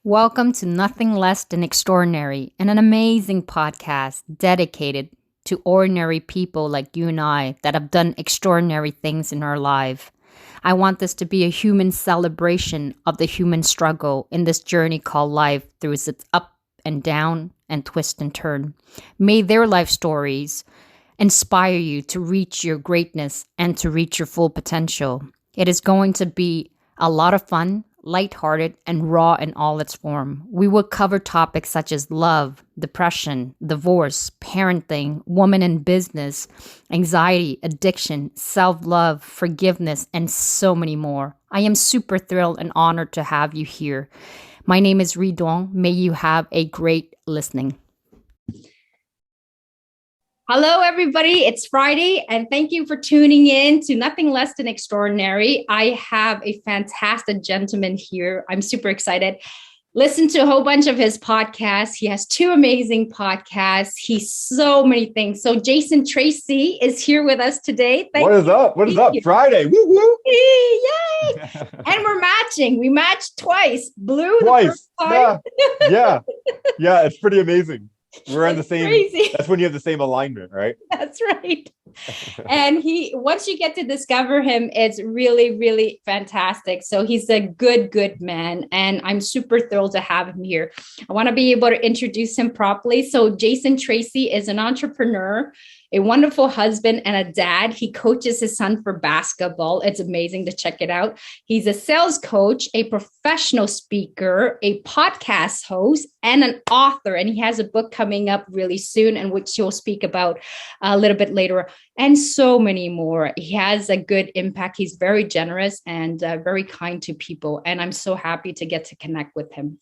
Welcome to Nothing Less Than Extraordinary, and an amazing podcast dedicated to ordinary people like you and I that have done extraordinary things in our life. I want this to be a human celebration of the human struggle in this journey called life through its up and down and twist and turn. May their life stories inspire you to reach your greatness and to reach your full potential. It is going to be a lot of fun, lighthearted, and raw in all its form. We will cover topics such as love, depression, divorce, parenting, woman in business, anxiety, addiction, self-love, forgiveness, and so many more. I am super thrilled and honored to have you here. My name is Ridon. May you have a great listening. Hello, everybody. It's Friday, and thank you for tuning in to Nothing Less Than Extraordinary. I have a fantastic gentleman here. I'm super excited. Listen to a whole bunch of his podcasts. He has two amazing podcasts. He's so many things. So Jason Tracey is here with us today. What is up? What is up? Friday. Woo woo. Yay. And we're matching. We matched twice. Blue Twice. The first time. Yeah. Yeah. It's pretty amazing. We're on the same. Crazy. That's when you have the same alignment, right? That's right. And once you get to discover him, it's really, really fantastic. So he's a good man. And I'm super thrilled to have him here. I want to be able to introduce him properly. So Jason Tracey is an entrepreneur, a wonderful husband, and a dad. He coaches his son for basketball. It's amazing to check it out. He's a sales coach, a professional speaker, a podcast host, and an author. And he has a book coming up really soon, and which he'll speak about a little bit later, and so many more. He has a good impact. He's very generous and very kind to people. And I'm so happy to get to connect with him.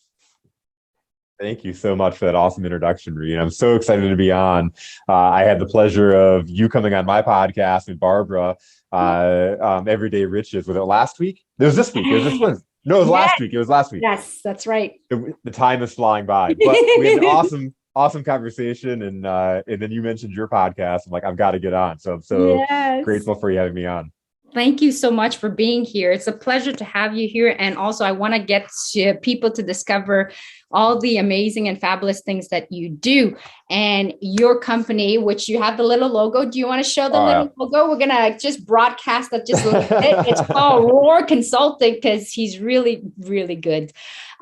Thank you so much for that awesome introduction, Reed. I'm so excited to be on. I had the pleasure of you coming on my podcast with Barbara, Everyday Riches. Was it last week? It was this week. It was this one. No, it was last week. It was last week. Yes, that's right. The time is flying by. But we had an awesome conversation. And then you mentioned your podcast. I'm like, I've got to get on. So I'm so grateful for you having me on. Thank you so much for being here. It's a pleasure to have you here. And also, I want to get people to discover all the amazing and fabulous things that you do. And your company, which you have the little logo. Do you want to show the little logo? We're going to just broadcast that just a little bit. It's called Roar Consulting because he's really, really good.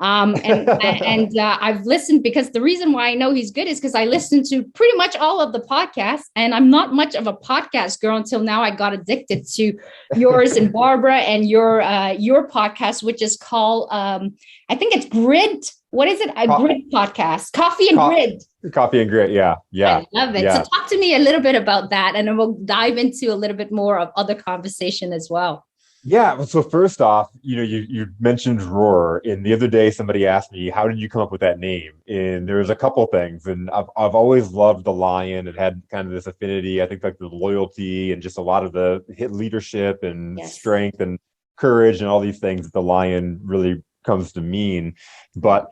I've listened, because the reason why I know he's good is because I listened to pretty much all of the podcasts, and I'm not much of a podcast girl until now. I got addicted to yours and Barbara and your podcast, which is called, I think it's Grid. What is it? Grid podcast, Coffee and Grid. Coffee and Grid. Yeah. I love it. Yeah. So talk to me a little bit about that, and then we'll dive into a little bit more of other conversation as well. Yeah. So first off, you mentioned Roar, and the other day somebody asked me, how did you come up with that name? And there's a couple things, and I've always loved the lion. It had kind of this affinity, I think, like the loyalty and just a lot of the leadership and strength and courage and all these things that the lion really comes to mean. But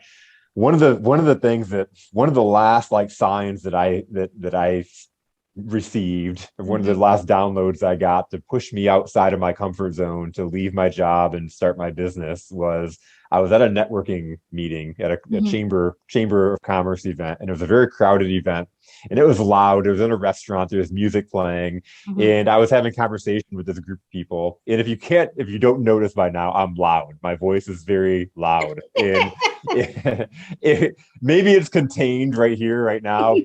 one of the last like signs that I received, one of the last downloads I got to push me outside of my comfort zone to leave my job and start my business was I was at a networking meeting at a chamber of commerce event, and it was a very crowded event, and it was loud. It was in a restaurant. There was music playing, and I was having conversation with this group of people. And if you don't notice by now, I'm loud. My voice is very loud, and maybe it's contained right here, right now,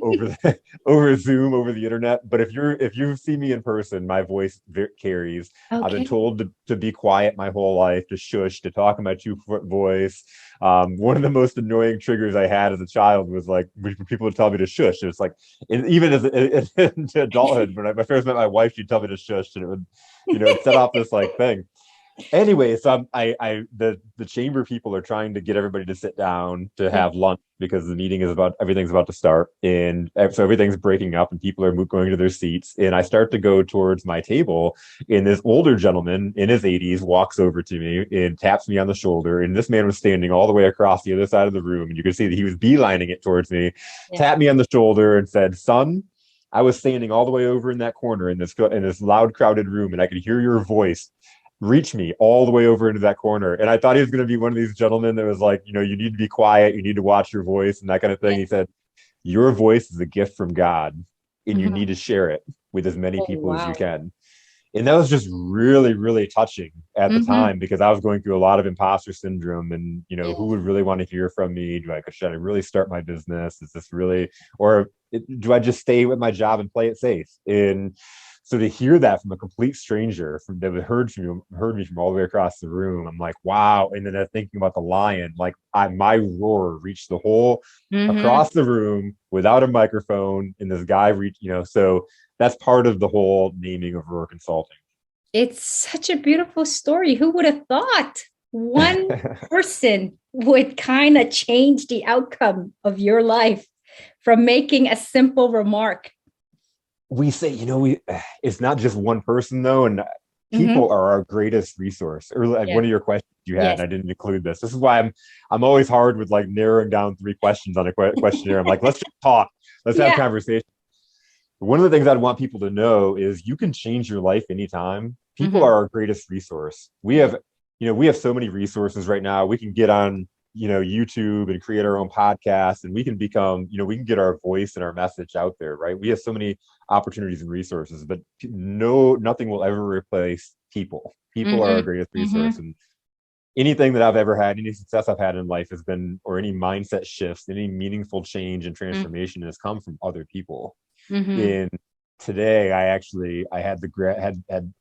over Zoom, over the internet. But if you see me in person, my voice carries. Okay. I've been told to be quiet my whole life, to shush, to talk in my 2-foot voice. One of the most annoying triggers I had as a child was like when people would tell me to shush. It was like, even as into adulthood, when I first met my wife, she'd tell me to shush, and it would, set off this like thing. Anyway, so the chamber people are trying to get everybody to sit down to have lunch because the meeting everything's about to start, and so everything's breaking up and people are going to their seats. And I start to go towards my table, and this older gentleman in his 80s walks over to me and taps me on the shoulder. And this man was standing all the way across the other side of the room, and you could see that he was beelining it towards me. Tapped me on the shoulder and said, "Son, I was standing all the way over in that corner in this loud, crowded room, and I could hear your voice reach me all the way over into that corner. And I thought he was going to be one of these gentlemen that was like, you need to be quiet, you need to watch your voice and that kind of thing. Yeah. He said, your voice is a gift from God and you Mhm. need to share it with as many Oh, people as you wow. can. And that was just really, really touching at the Mhm. time because I was going through a lot of imposter syndrome and, Yeah. who would really want to hear from me? Should I really start my business? Is this really, or do I just stay with my job and play it safe? And so to hear that from a complete stranger that heard me from all the way across the room, I'm like, wow. And then thinking about the lion, like my roar reached the whole Mhm. across the room without a microphone, and this guy reached, so that's part of the whole naming of Roar Consulting. It's such a beautiful story. Who would have thought one person would kind of change the outcome of your life from making a simple remark? We say, we it's not just one person though, and Hmm. people are our greatest resource. Or like Yeah. one of your questions you had, and Yes. I didn't include this. This is why I'm always hard with like narrowing down three questions on a questionnaire. I'm like, let's just talk, let's have Yeah. conversation. One of the things I'd want people to know is you can change your life anytime. People Hmm. are our greatest resource. We Yeah. have, we have so many resources right now. We can get on, YouTube and create our own podcast and we can become, we can get our voice and our message out there, right? We have so many opportunities and resources, but nothing will ever replace people. People are our Hmm. greatest resource. Hmm. And anything that I've ever had, any success I've had in life has been, or any mindset shifts, any meaningful change and transformation has come from other people. Hmm. In today, I had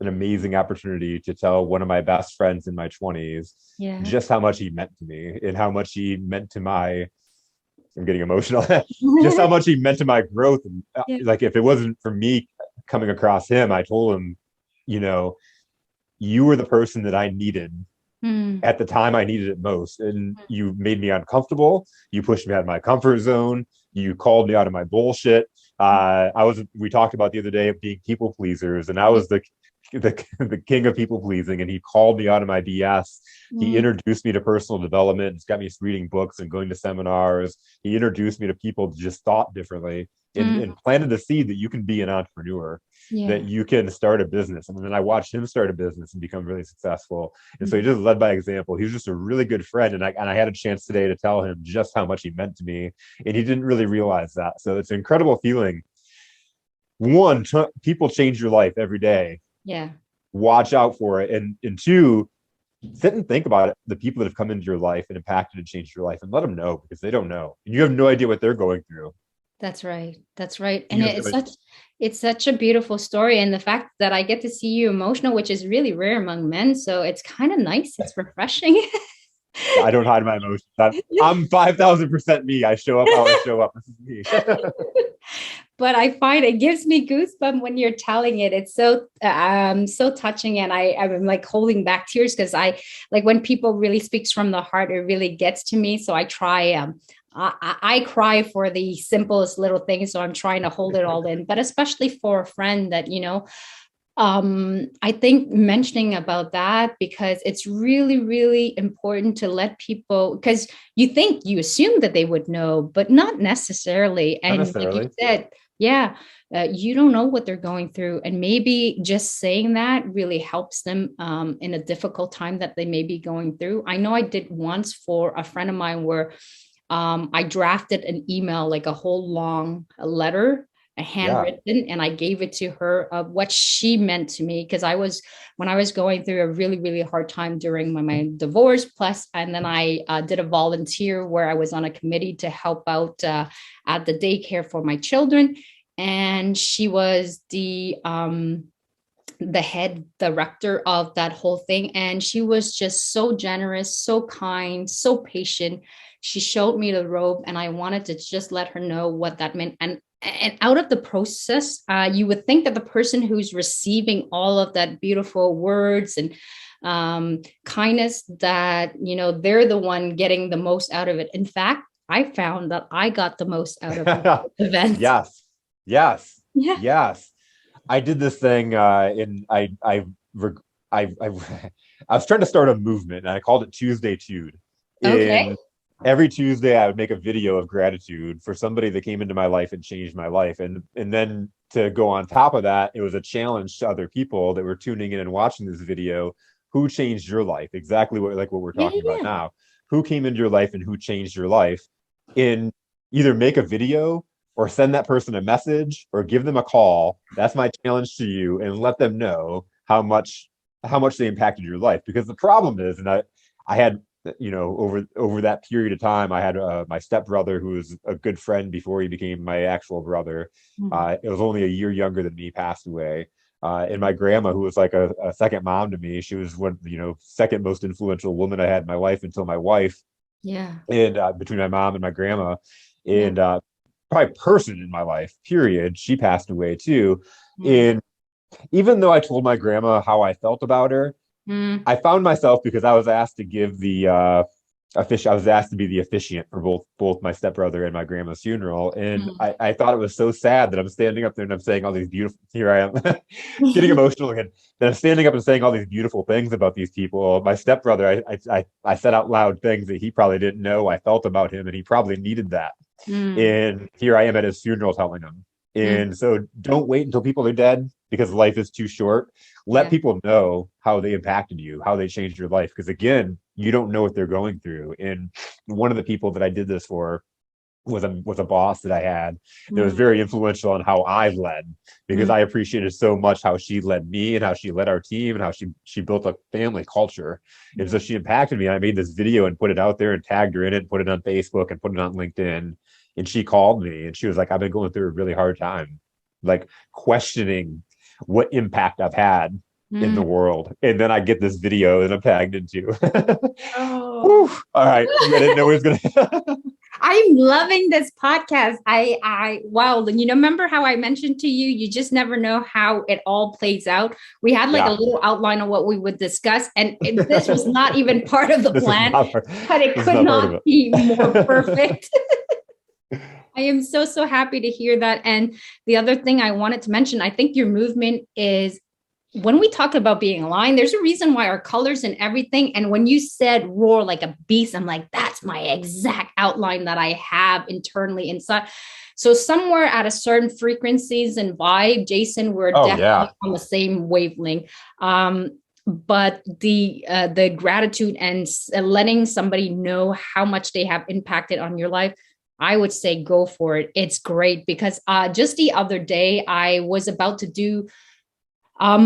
an amazing opportunity to tell one of my best friends in my 20s Yeah. just how much he meant to me and how much he meant to my, I'm getting emotional, just how much he meant to my growth. And Yeah. like, if it wasn't for me coming across him, I told him, you know, you were the person that I needed Mm. at the time I needed it most. And you made me uncomfortable. You pushed me out of my comfort zone. You called me out of my bullshit. We talked about the other day of being people pleasers, and I was the king of people pleasing, and he called me out of my BS. He Mm. introduced me to personal development. He's got me reading books and going to seminars. He introduced me to people that just thought differently and Mm. planted the seed that you can be an entrepreneur, that Yeah. you can start a business. And then I watched him start a business and become really successful. And so he Mhm. just led by example. He was just a really good friend. And I had a chance today to tell him just how much he meant to me. And he didn't really realize that. So it's an incredible feeling. One, people change your life every day. Yeah. Watch out for it. And two, sit and think about it, the people that have come into your life and impacted and changed your life, and let them know because they don't know. And you have no idea what they're going through. That's right. That's right. And You have no idea. it's such a beautiful story. And the fact that I get to see you emotional, which is really rare among men. So it's kind of nice. It's refreshing. I don't hide my emotions. I'm 5,000% me. I show up how I show up. This is me. But I find it gives me goosebumps when you're telling it. It's so touching, and I'm like holding back tears because I like when people really speaks from the heart. It really gets to me. So I try. I cry for the simplest little things, so I'm trying to hold it all in. But especially for a friend that I think mentioning about that because it's really, really important to let people, because you assume that they would know, but not necessarily. Not And like you necessarily. said, yeah, you don't know what they're going through. And maybe just saying that really helps them in a difficult time that they may be going through. I know I did once for a friend of mine where I drafted an email, like a whole long letter, a Yeah. handwritten, and I gave it to her of what she meant to me because when I was going through a really, really hard time during my divorce. Plus, and then I did a volunteer where I was on a committee to help out at the daycare for my children, and she was the head director of that whole thing. And she was just so generous, so kind, so patient. She showed me the robe, and I wanted to just let her know what that meant. And out of the process, you would think that the person who's receiving all of that beautiful words and kindness, that they're the one getting the most out of it. In fact, I found that I got the most out of the event. Yes. Yes. Yeah. Yes. I did this thing in I I was trying to start a movement and I called it Tuesday Tude. Okay. In every Tuesday I would make a video of gratitude for somebody that came into my life and changed my life. And then to go on top of that, it was a challenge to other people that were tuning in and watching this video. Who changed your life? Exactly what we're Yeah, talking about yeah, now. Who came into your life and who changed your life? In either make a video or send that person a message or give them a call. That's my challenge to you, and let them know how much they impacted your life. Because the problem is, and I had, over that period of time, I had my stepbrother, who was a good friend before he became my actual brother. Mhm. It was only a year younger than me, passed away. And my grandma, who was like a second mom to me, she was one, second most influential woman I had in my life until my wife. Yeah, And between my mom and my grandma, yeah. and probably person in my life, period, she passed away too. Mm. And even though I told my grandma how I felt about her, Mm. I found myself, because I was asked to give the I was asked to be the officiant for both my stepbrother and my grandma's funeral, and Mm. I thought it was so sad that I'm standing up there and I'm saying all these beautiful. Here I am, getting emotional again. That I'm standing up and saying all these beautiful things about these people. My stepbrother, I said out loud things that he probably didn't know I felt about him, and he probably needed that. Mm. And here I am at his funeral telling him. Mm. And so don't wait until people are dead, because life is too short. Let Yeah. people know how they impacted you, how they changed your life. Because again, you don't know what they're going through. And one of the people that I did this for was a boss that I had that was Mm. very influential on how I led, because Mm. I appreciated so much how she led me and how she led our team and how she built a family culture. And Yeah. so she impacted me. I made this video and put it out there and tagged her in it and put it on Facebook and put it on LinkedIn. And she called me and she was like, I've been going through a really hard time, like questioning what impact I've had in the Mm. world. And then I get this video that I'm tagged into. Oh. Whew. All right. I didn't know it was gonna. I'm loving this podcast. Wow, remember how I mentioned to you, you just never know how it all plays out. We had like a Yeah. little outline of what we would discuss, and this was not even part of the This is plan, not part. but it This is could not part of not be more it. perfect. I am so, so happy to hear that. And the other thing I wanted to mention, I think your movement is, when we talk about being aligned, there's a reason why our colors and everything. And when you said roar like a beast, I'm like, that's my exact outline that I have internally inside. So somewhere at a certain frequencies and vibe, Jason, we're Oh definitely yeah. on the same wavelength. But the gratitude and letting somebody know how much they have impacted on your life, I would say go for it. It's great because just the other day I was about to do,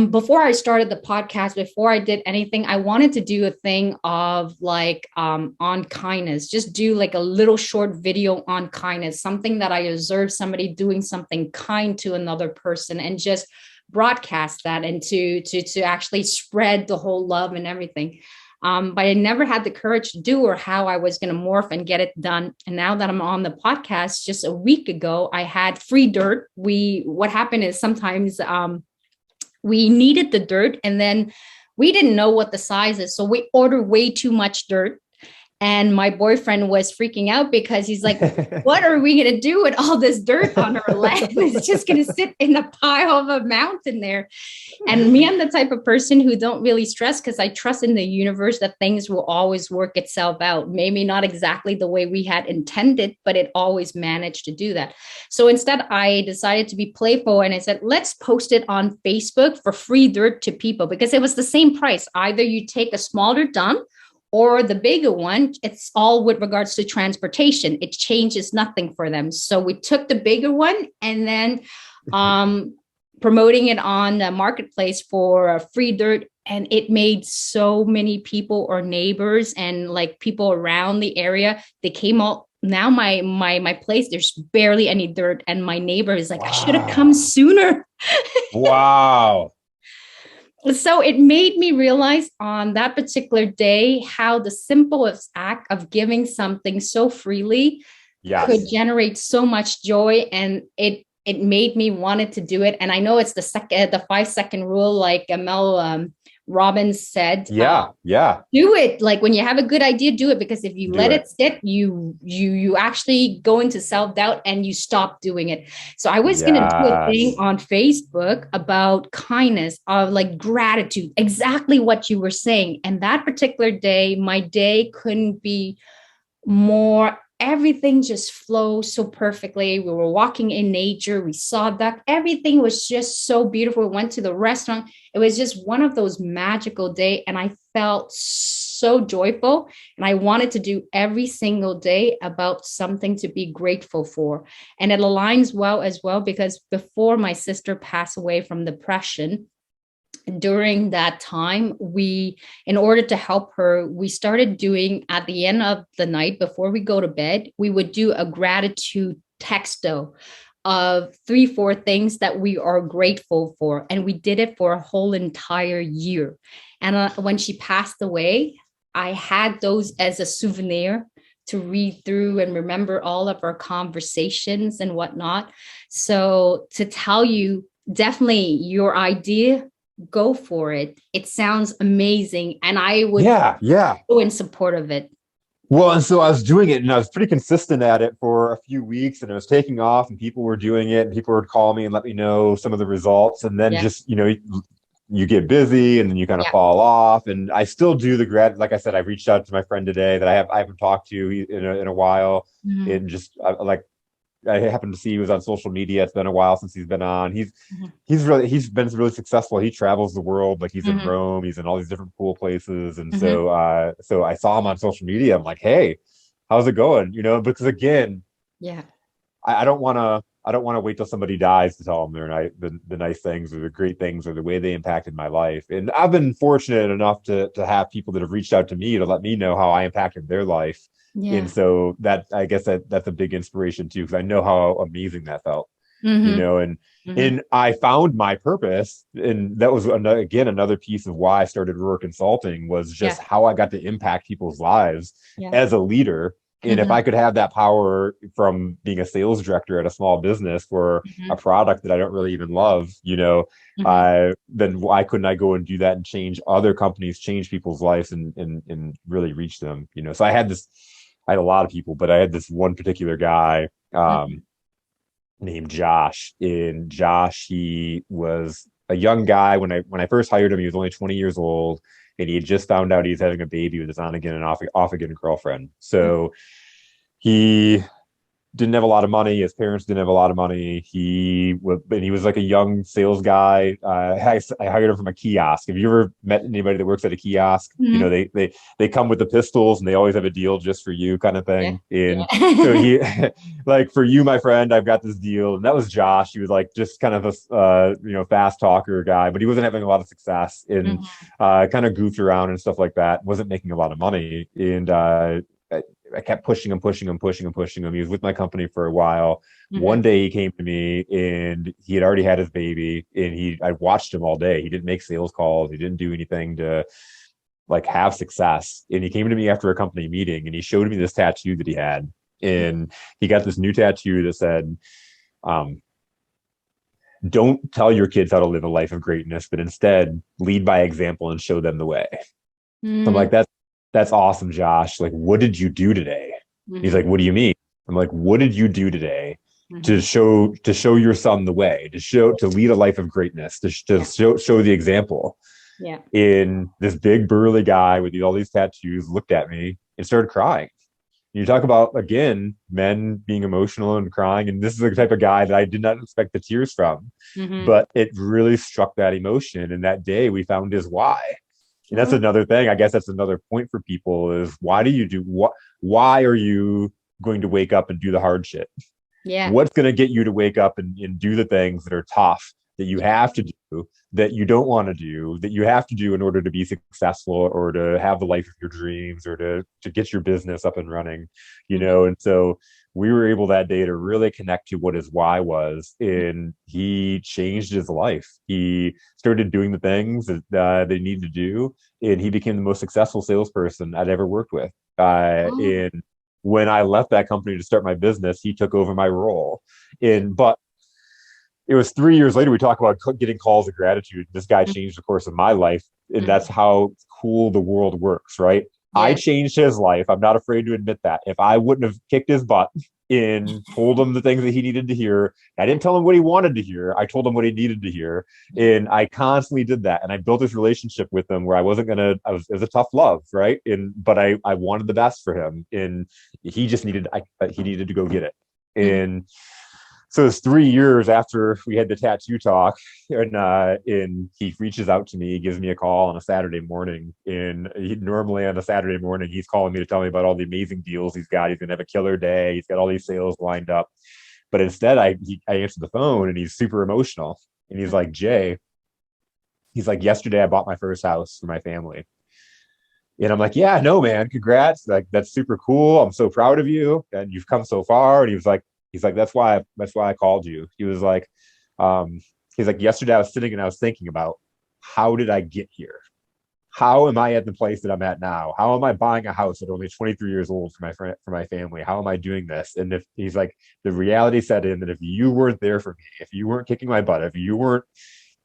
before I started the podcast, before I did anything, I wanted to do a thing of like on kindness, just do like a little short video on kindness, something that I observed somebody doing something kind to another person, and just broadcast that and to actually spread the whole love and everything. But I never had the courage to do, or how I was going to morph and get it done. And now that I'm on the podcast, just a week ago, I had free dirt. What happened is sometimes we needed the dirt, and then we didn't know what the size is, so we ordered way too much dirt. And my boyfriend was freaking out because he's like, what are we going to do with all this dirt on our land? It's just going to sit in a pile of a mountain there. And me, I'm the type of person who don't really stress, because I trust in the universe that things will always work itself out. Maybe not exactly the way we had intended, but it always managed to do that. So instead, I decided to be playful, and I said, let's post it on Facebook for free dirt to people, because it was the same price. Either you take a smaller dump or the bigger one. It's all with regards to transportation. It changes nothing for them. So we took the bigger one, and then promoting it on the marketplace for free dirt. And it made so many people, or neighbors and like people around the area, they came all. Now my place, there's barely any dirt, and my neighbor is like, I should have come Wow. sooner. Wow. So it made me realize on that particular day how the simplest act of giving something so freely could Yes. generate so much joy. And it made me wanted to do it. And I know it's the 5 second rule, like Mel Robbins said. Yeah. Yeah. Do it. Like when you have a good idea, do it, because if you Do let it. it sit, you actually go into self-doubt and you stop doing it. So I was going to do a thing Yes. on Facebook about kindness, of like gratitude, exactly what you were saying. And that particular day, my day couldn't be more everything just flows so perfectly. We were walking in nature, we saw duck, everything was just so beautiful. We went to the restaurant. It was just one of those magical days, and I felt so joyful, and I wanted to do every single day about something to be grateful for. And it aligns well as well, because before my sister passed away from depression, during that time, we, in order to help her, we started doing, at the end of the night before we go to bed, we would do a gratitude texto of 3 4 things that we are grateful for, and we did it for a whole entire year. And when she passed away, I had those as a souvenir to read through and remember all of our conversations and whatnot. So to tell you, definitely your idea, go for it. It sounds amazing, and I would Yeah, yeah. go in support of it. Well, and so I was doing it and I was pretty consistent at it for a few weeks and it was taking off and people were doing it and people would call me and let me know some of the results. And then Yeah, just, you get busy and then you kind of yeah. fall off. And I still do the grad. Like I said, I've reached out to my friend today that I haven't talked to in a while. Mhm, And just like I happened to see he was on social media. It's been a while since he's been on. mhm, He's been really successful. He travels the world. Like he's in mhm, Rome. He's in all these different cool places. And mhm. so I saw him on social media. I'm like, hey, how's it going? Because again, Yeah. I don't want to. I don't want to wait till somebody dies to tell them the nice things or the great things or the way they impacted my life. And I've been fortunate enough to have people that have reached out to me to let me know how I impacted their life. And Yeah. so that I guess that's a big inspiration too, because I know how amazing that felt, Mhm, and mhm. I found my purpose, and that was again another piece of why I started Roar Consulting was Yeah. just how I got to impact people's lives Yeah. as a leader. And if Mhm, I could have that power from being a sales director at a small business for a mhm, product that I don't really even love, mhm. then why couldn't I go and do that and change other companies, change people's lives and really reach them? So I had a lot of people, but I had this one particular guy Mhm. named Josh. And Josh, he was a young guy when I first hired him. He was only 20 years old, and he had just found out he was having a baby with his on again and off again girlfriend. So he didn't have a lot of money. His parents didn't have a lot of money. And he was like a young sales guy. I hired him from a kiosk. Have you ever met anybody that works at a kiosk? Mhm. They come with the pistols and they always have a deal just for you, kind of Yeah. thing. And so Yeah. he, like, for you, my friend, I've got this deal, and that was Josh. He was like just kind of a fast talker guy, but he wasn't having a lot of success and Mhm, kind of goofed around and stuff like that. Wasn't making a lot of money, and I kept pushing him, pushing him, pushing him, pushing him. He was with my company for a while. mhm. One day he came to me and he had already had his baby, and I watched him all day. He didn't make sales calls. He didn't do anything to like have success. And he came to me after a company meeting and he showed me this tattoo that he had. And he got this new tattoo that said, um, don't tell your kids how to live a life of greatness, but instead lead by example and show them the way. So I'm Mhm, like, that's awesome, Josh. Like, what did you do today? He's mhm, like, what do you mean? I'm like, what did you do today mhm. to show your son the way, to lead a life of greatness, to Yeah. show the example? Yeah. In this big burly guy with all these tattoos looked at me and started crying. You talk about again men being emotional and crying, and this is the type of guy that I did not expect the tears from, Mhm. but it really struck that emotion. And that day we found his why. And that's Oh, another thing. I guess that's another point for people is why do you do what? Why are you going to wake up and do the hard shit? yeah. What's going to get you to wake up and do the things that are tough that you Yeah. have to do, that you don't want to do, that you have to do in order to be successful or to have the life of your dreams or to get your business up and running, Mhm. and so we were able that day to really connect to what his why was, and he changed his life. He started doing the things that he needed to do, and he became the most successful salesperson I'd ever worked with. Oh, And when I left that company to start my business, he took over my role. But it was 3 years later, we talk about getting calls of gratitude. This guy mhm, changed the course of my life. And that's mhm. how cool the world works, right? I Yeah. changed his life. I'm not afraid to admit that. If I wouldn't have kicked his butt and told him the things that he needed to hear. I didn't tell him what he wanted to hear. I told him what he needed to hear. And I constantly did that. And I built this relationship with him where I wasn't gonna, it was a tough love, right? But I wanted the best for him. And he just he needed to go get it. Mhm. And so it's 3 years after we had the tattoo talk, and he reaches out to me, he gives me a call on a Saturday morning. And normally on a Saturday morning, he's calling me to tell me about all the amazing deals he's got. He's gonna have a killer day. He's got all these sales lined up. But instead, I answered the phone, and he's super emotional. And he's like, Jay, he's like, yesterday I bought my first house for my family. And I'm like, yeah, no, man, congrats. Like, that's super cool. I'm so proud of you. And you've come so far. And he's like, that's why I called you. Um, he's like, yesterday I was sitting and I was thinking about, how did I get here? How am I at the place that I'm at now? How am I buying a house at only 23 years old for my friend, for my family? How am I doing this? And if he's like, the reality set in that if you weren't there for me, if you weren't kicking my butt, if you weren't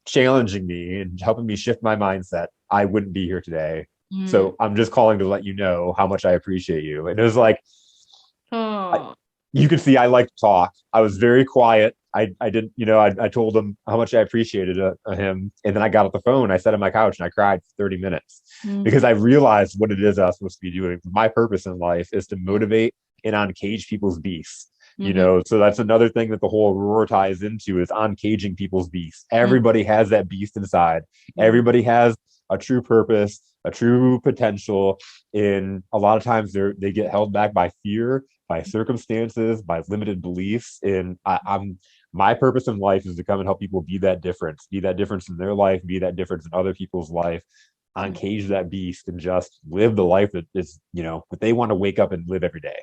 challenging me and helping me shift my mindset, I wouldn't be here today. Mm. So I'm just calling to let you know how much I appreciate you. And it was like, I, Oh. you can see I like to talk. I was very quiet. I didn't, I told him how much I appreciated him. And then I got off the phone. I sat on my couch and I cried for 30 minutes Mm. because I realized what it is I was supposed to be doing. My purpose in life is to motivate and uncage people's beasts. Mhm. So that's another thing that the whole roar ties into is uncaging people's beasts. Mm. Everybody has that beast inside. Yeah. Everybody has a true purpose, a true potential. And a lot of times they get held back by fear, by circumstances, by limited beliefs. And I'm my purpose in life is to come and help people be that difference in their life, be that difference in other people's life, uncage that beast, and just live the life that is, that they want to wake up and live every day.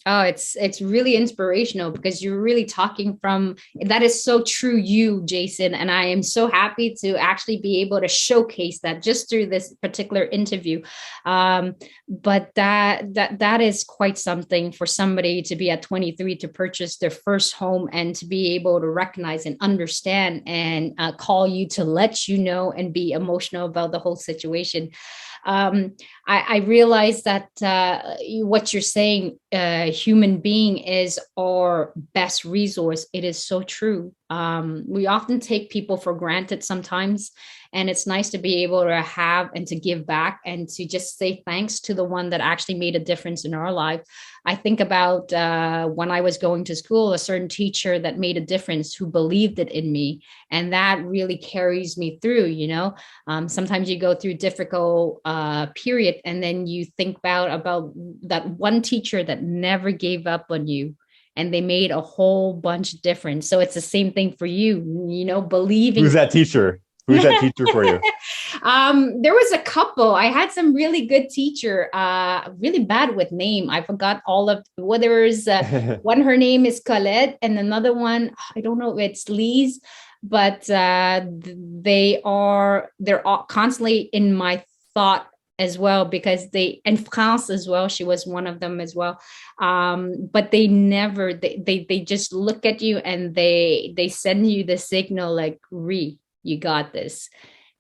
Oh, it's really inspirational because you're really talking from that is so true, you, Jason. And I am so happy to actually be able to showcase that just through this particular interview. But that is quite something for somebody to be at 23 to purchase their first home and to be able to recognize and understand and call you to let you know and be emotional about the whole situation. um, I realize that what you're saying, human being is our best resource. It is so true. We often take people for granted sometimes, and it's nice to be able to have and to give back and to just say thanks to the one that actually made a difference in our life. I think about when I was going to school, a certain teacher that made a difference who believed it in me, and that really carries me through. Sometimes you go through difficult period, and then you think about that one teacher that never gave up on you, and they made a whole bunch of difference. So it's the same thing for you, believing. Who's that teacher? Who's that teacher for you? There was a couple. I had some really good teacher, really bad with name. I forgot all of what there is. One, her name is Colette, and another one, I don't know if it's Lise, but they're all constantly in my thought as well, because and France as well, she was one of them as well. But they just look at you and they send you the signal like, you got this.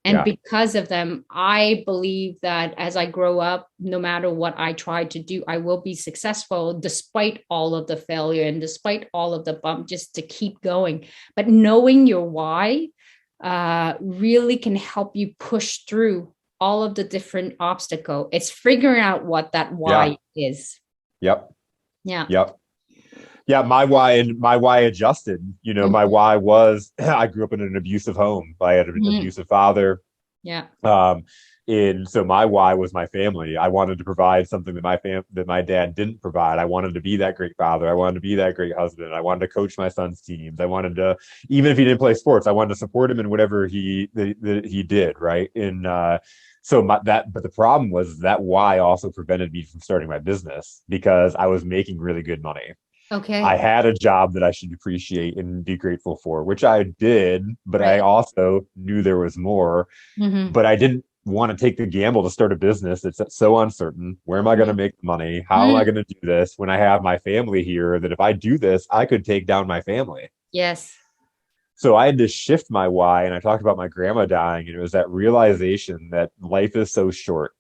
And Yeah. because of them, I believe that as I grow up, no matter what I try to do, I will be successful despite all of the failure and despite all of the bump, just to keep going. But knowing your why really can help you push through all of the different obstacles. It's figuring out what that Yeah. why is. Yep. Yeah. Yep. Yeah, my why adjusted. My Mhm. why was I grew up in an abusive home. I had an Mhm. abusive father. Yeah. Um, and so my why was my family. I wanted to provide something that my dad didn't provide. I wanted to be that great father. I wanted to be that great husband. I wanted to coach my son's teams. I wanted to, even if he didn't play sports, I wanted to support him in whatever that he did. Right. And but the problem was that why also prevented me from starting my business because I was making really good money. I Okay. had a job that I should appreciate and be grateful for, which I did, but I Right. also knew there was more. Mm-hmm. But I didn't want to take the gamble to start a business that's so uncertain. Where am I going to make the money? How am I Mm-hmm. going to do this when I have my family here? That if I do this, I could take down my family. Yes. So I had to shift my why. And I talked about my grandma dying, and it was that realization that life is so short.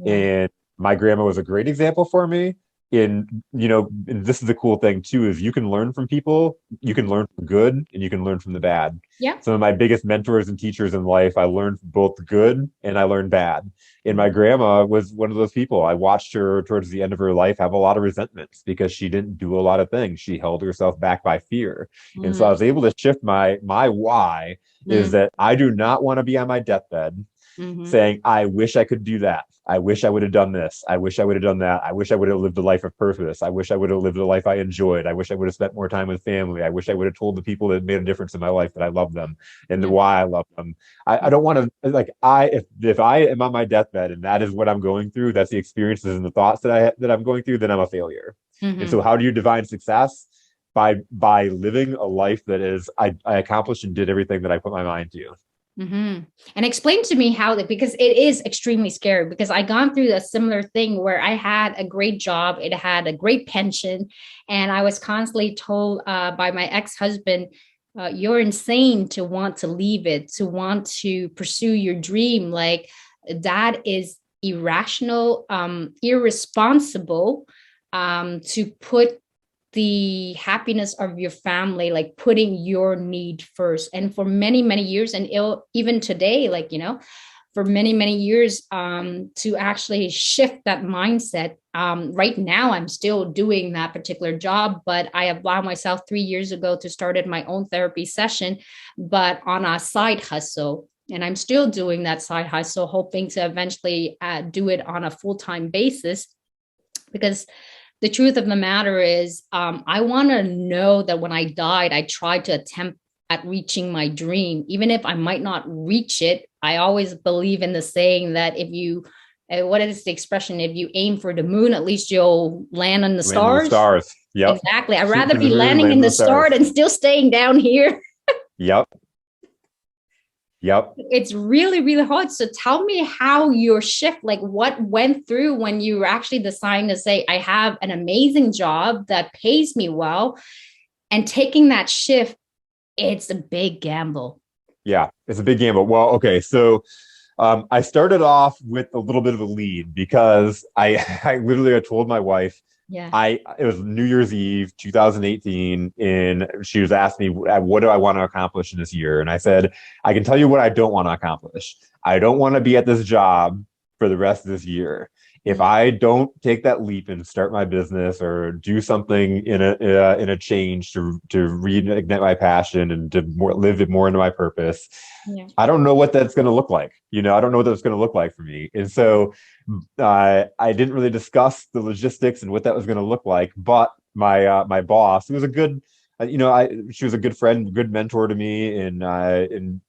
Yeah. And my grandma was a great example for me, and this is the cool thing too, is you can learn from people, you can learn from good and you can learn from the bad. Yeah. Some of my biggest mentors and teachers in life, I learned both good and I learned bad. And my grandma was one of those people. I watched her towards the end of her life have a lot of resentments because she didn't do a lot of things. She held herself back by fear. And so I Mm, was able to shift my why is mm, that I do not want to be on my deathbed mhm. saying, I wish I could do that. I wish I would have done this. I wish I would have done that. I wish I would have lived a life of purpose. I wish I would have lived a life I enjoyed. I wish I would have spent more time with family. I wish I would have told the people that made a difference in my life that I love them and the Yeah. why I love them. I don't want to like if I am on my deathbed and that is what I'm going through, that's the experiences and the thoughts that I'm going through, then I'm a failure. And so Mhm. how do you define success? By living a life that is I accomplished and did everything that I put my mind to. Mm-hmm. And explain to me how that, because it is extremely scary, because I gone through a similar thing where I had a great job, it had a great pension, and I was constantly told by my ex-husband, you're insane to want to leave it, to want to pursue your dream. Like, that is irrational, irresponsible, to put the happiness of your family, like putting your need first. And for many many years, and even today, like, for many many years, to actually shift that mindset. Right now I'm still doing that particular job, but I allowed myself 3 years ago to started my own therapy session, but on a side hustle. And I'm still doing that side hustle, hoping to eventually do it on a full-time basis, because the truth of the matter is, I want to know that when I died, I tried to attempt at reaching my dream. Even if I might not reach it, I always believe in the saying that if you, what is the expression? If you aim for the moon, at least you'll land on the Land in the stars. stars. Yep. Exactly. I'd Shoot rather for the be moon, landing land in in the the star stars. than still staying down here. Yep. Yep. It's really, really hard. So tell me how your shift, like what went through when you were actually deciding to say, I have an amazing job that pays me well, and taking that shift. It's a big gamble. Yeah. It's a big gamble. Well, okay. So I started off with a little bit of a lead because I literally I told my wife Yeah. it was New Year's Eve 2018 and she was asking me what do I want to accomplish in this year, and I said I can tell you what I don't want to accomplish. I don't want to be at this job for the rest of this year. If Mm, I don't take that leap and start my business or do something in a change to reignite my passion and to live it more into my purpose, yeah. I don't know what that's going to look like. I don't know what that's going to look like for me. And so I didn't really discuss the logistics and what that was going to look like. But my boss, who was a good, she was a good friend, good mentor to me, and I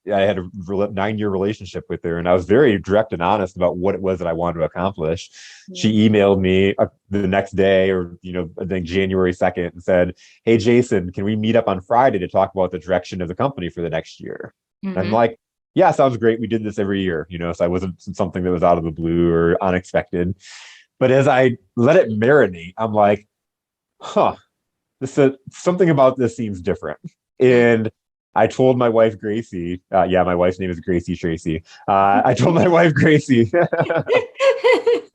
had a 9-year relationship with her, and I was very direct and honest about what it was that I wanted to accomplish. Yeah. She emailed me the next day, or I think January 2nd, and said, "Hey Jason, can we meet up on Friday to talk about the direction of the company for the next year?" And I'm Mm-hmm. like, yeah, sounds great. We did this every year, so I wasn't something that was out of the blue or unexpected. But as I let it marinate, I'm like, huh, something about this seems different. And I told my wife Gracie, yeah, my wife's name is Gracie Tracey. I told my wife Gracie,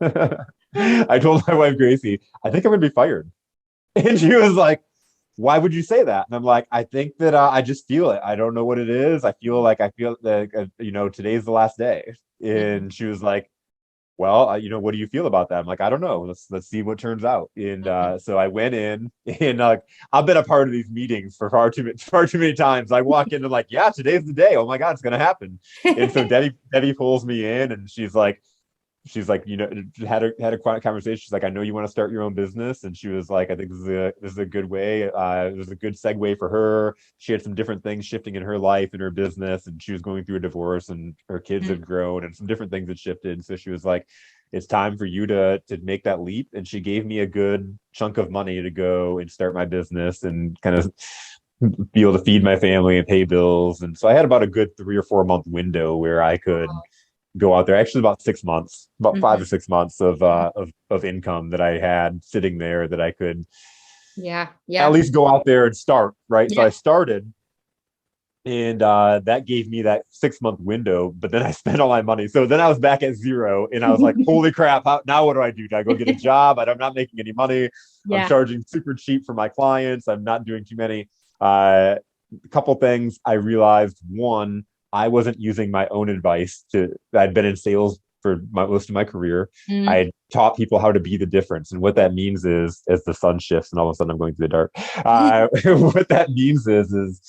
I told my wife Gracie, I think I'm gonna be fired. And she was like, why would you say that? And I'm like, I think that I just feel it. I don't know what it is. I feel that, today's the last day. Mm-hmm. And she was like, well, what do you feel about that? I'm like, I don't know. Let's see what turns out. And Mm-hmm. so I went in, and I've been a part of these meetings for far too many times. I walk in and like, yeah, today's the day. Oh my God, it's gonna happen. And so Debbie pulls me in, and she's like, had a quiet conversation. She's like, I know you want to start your own business, and she was like, I think this is a good way. It was a good segue for her. She had some different things shifting in her life and her business, and she was going through a divorce, and her kids had grown, and some different things had shifted. So she was like, it's time for you to make that leap. And she gave me a good chunk of money to go and start my business and kind of be able to feed my family and pay bills. And so I had about a good 3 or 4 month window where I could go out there. Actually, about 6 months, about five Mm-hmm. or 6 months of income that I had sitting there that I could Yeah. at Yeah. least go out there and start. Right. So Yeah. I started, And that gave me that 6 month window, but then I spent all my money. So then I was back at zero, and I was like, holy crap, now what do I do? Do I go get a job? I'm not making any money. I'm Yeah. charging super cheap for my clients. I'm not doing too many. A couple things I realized. One, I wasn't using my own advice. I'd been in sales for most of my career. I Mm. had taught people how to be the difference. And what that means is, as the sun shifts and all of a sudden I'm going through the dark, what that means is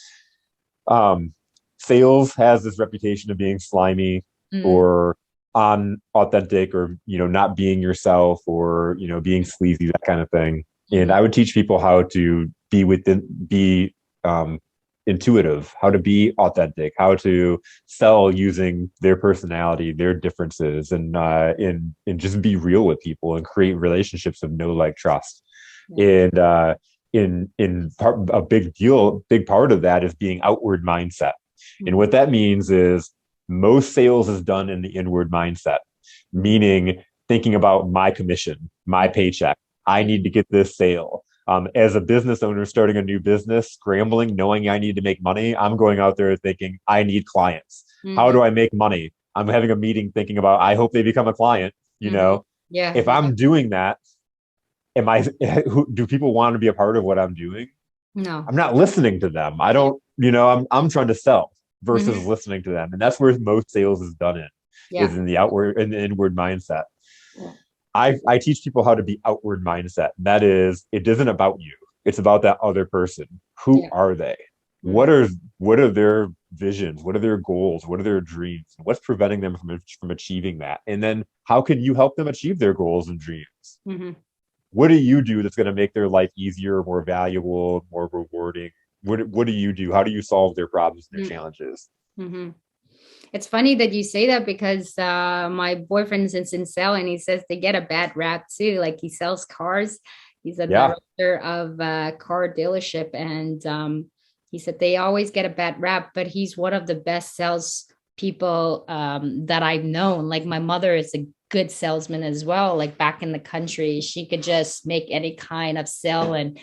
um, sales has this reputation of being slimy Mm. or unauthentic, or not being yourself, or being sleazy, that kind of thing. And Mhm. I would teach people how to be um, intuitive, how to be authentic, how to sell using their personality, their differences, and just be real with people and create relationships of know, like, trust. Yeah. And a big part of that is being outward mindset. And Mhm. what that means is most sales is done in the inward mindset, Mhm. meaning thinking about my commission, my Yeah. paycheck. I Yeah. need to get this sale. As a business owner starting a new business, scrambling, knowing I need to make money, I'm going out there thinking I need clients. How Mhm. do I make money? I'm having a meeting thinking about I hope they become a client. Mhm. Yeah. If I'm doing that, am I? Do people want to be a part of what I'm doing? No. I'm not listening to them. I don't, I'm trying to sell versus Mhm. listening to them. And that's where most sales is done Yeah. is in the outward and the inward mindset. Yeah. I teach people how to be outward mindset. That is, it isn't about you. It's about that other person. Who Yeah. are they? Mhm. What are their visions? What are their goals? What are their dreams? What's preventing them from achieving that? And then how can you help them achieve their goals and dreams? Mhm. What do you do that's going to make their life easier, more valuable, more rewarding? What do you do? How do you solve their problems and their challenges? Mhm. It's funny that you say that because my boyfriend's in sale and he says they get a bad rap too. Like he sells cars. He's a Yeah, director of a car dealership, and he said they always get a bad rap, but he's one of the best sales people that I've known. Like my mother is a good salesman as well. Like back in the country, she could just make any kind of sale and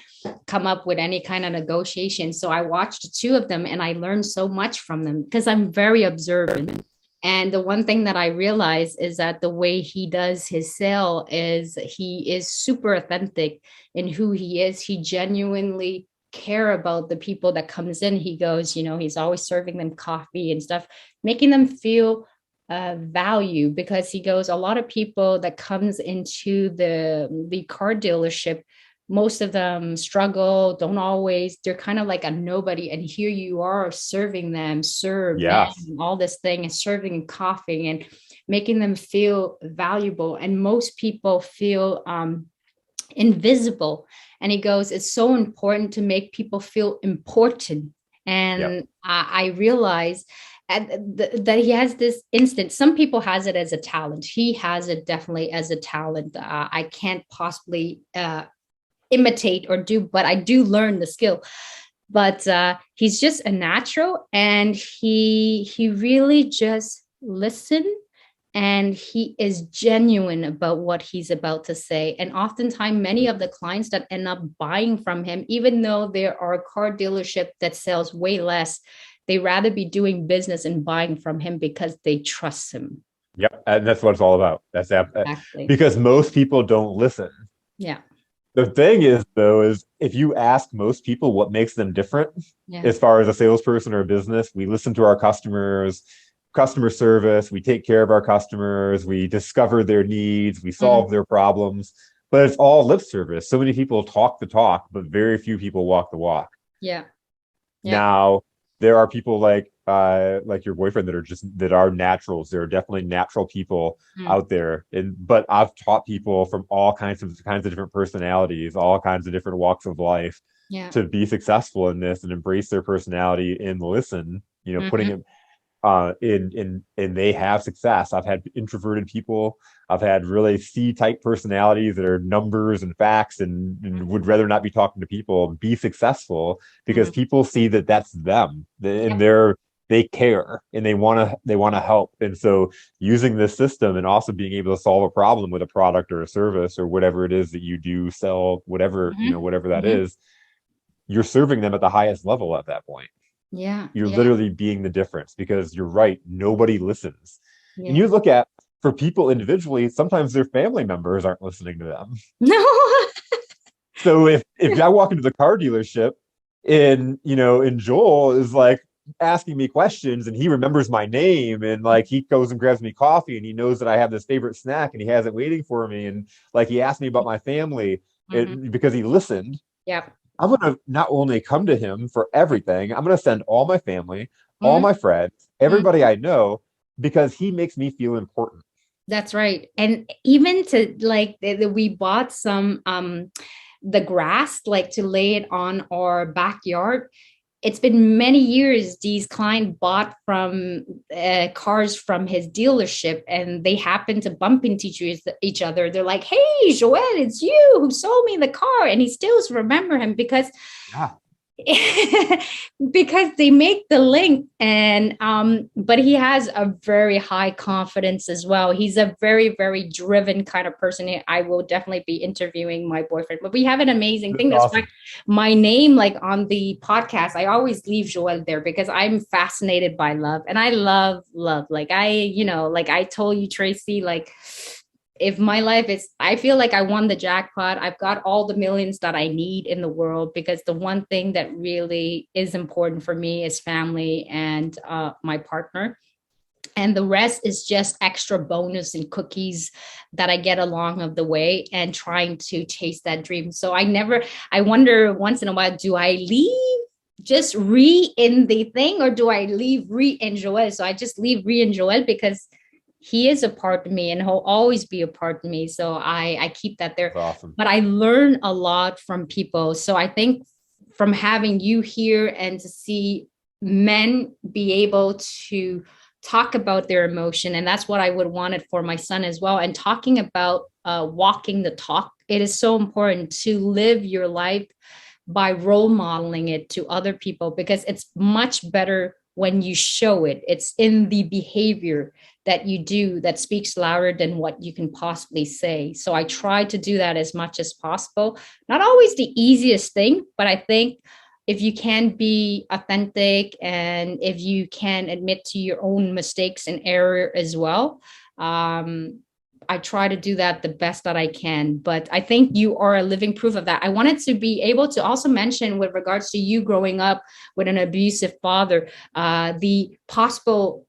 come up with any kind of negotiation. So I watched the two of them and I learned so much from them because I'm very observant. And the one thing that I realized is that the way he does his sale is he is super authentic in who he is. He genuinely care about the people that comes in. He goes, he's always serving them coffee and stuff, making them feel value, because he goes, a lot of people that comes into the car dealership, most of them struggle, don't always, they're kind of like a nobody, and here you are serving them, serve man, yeah, all this thing, and serving and coughing and making them feel valuable, and most people feel invisible. And he goes, it's so important to make people feel important. yeah, And I realize that he has this instant. Some people has it as a talent. He has it definitely as a talent. I can't possibly imitate or do, but I do learn the skill. But he's just a natural, and he really just listen, and he is genuine about what he's about to say. And oftentimes many of the clients that end up buying from him, even though there are a car dealership that sells way less, they rather be doing business and buying from him because they trust him. yep. And that's what it's all about. Exactly. Because most people don't listen. Yeah. The thing is, though, is if you ask most people what makes them different, Yeah. as far as a salesperson or a business, we listen to our customers, customer service, we take care of our customers, we discover their needs, we Mhm. solve their problems. But it's all lip service. So many people talk the talk, but very few people walk the walk. Yeah. Yeah. Now, there are people like your boyfriend that are naturals. There are definitely natural people Mm. out there. But I've taught people from all kinds of different personalities, all kinds of different walks of life Yeah. to be successful in this and embrace their personality and listen, putting Mhm. it and they have success. I've had introverted people. I've had really C type personalities that are numbers and facts and would rather not be talking to people, be successful because Mhm. people see that that's them and Yep. they care and they want to help. And so using this system and also being able to solve a problem with a product or a service or whatever it is that you do sell, whatever, Mhm. whatever that Mhm. is, you're serving them at the highest level at that point. Yeah. You're Yeah. literally being the difference, because you're right, nobody listens. And Yeah. you look at, for people individually, sometimes their family members aren't listening to them. No. So if I walk into the car dealership and and Joel is like asking me questions and he remembers my name and like he goes and grabs me coffee and he knows that I have this favorite snack and he has it waiting for me and like he asked me about my family Hmm. because he listened, Yep. I'm gonna not only come to him for everything, I'm gonna send all my family, all Mhm. my friends, everybody I know, because he makes me feel important. That's right. And even to like we bought some the grass like to lay it on our backyard. It's been many years these client bought from cars from his dealership and they happen to bump into each other. They're like, "Hey, Joel, it's you who sold me the car." And he still remember him because Yeah, because they make the link. And but he has a very high confidence as well. He's a very very driven kind of person. I will definitely be interviewing my boyfriend, but we have an amazing that's thing. That's why awesome. my name, like on the podcast, I always leave Joel there because I'm fascinated by love and I love like like I told you, Tracy, like if my life is, I feel like I won the jackpot. I've got all the millions that I need in the world because the one thing that really is important for me is family and my partner. And the rest is just extra bonus and cookies that I get along of the way and trying to chase that dream. So I wonder once in a while, do I leave just re in the thing or do I leave re in Joel? So I just leave re in Joel because he is a part of me and he'll always be a part of me. So I keep that there. That's awesome. But I learn a lot from people. So I think from having you here and to see men be able to talk about their emotion, and that's what I would want it for my son as well, and talking about walking the talk, it is so important to live your life by role modeling it to other people because it's much better when you show it. It's in the behavior that you do that speaks louder than what you can possibly say. So I try to do that as much as possible. Not always the easiest thing, but I think if you can be authentic and if you can admit to your own mistakes and error as well, I try to do that the best that I can. But I think you are a living proof of that. I wanted to be able to also mention, with regards to you growing up with an abusive father, the possible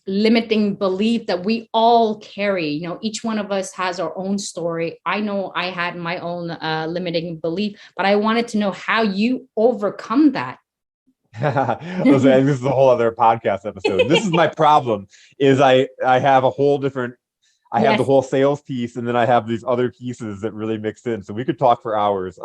limiting belief that we all carry. Each one of us has our own story. I know I had my own limiting belief, but I wanted to know how you overcome that. I was saying, this is a whole other podcast episode. This is my problem is I have a whole different, I have the Yes. whole sales piece and then I have these other pieces that really mix in. So we could talk for hours.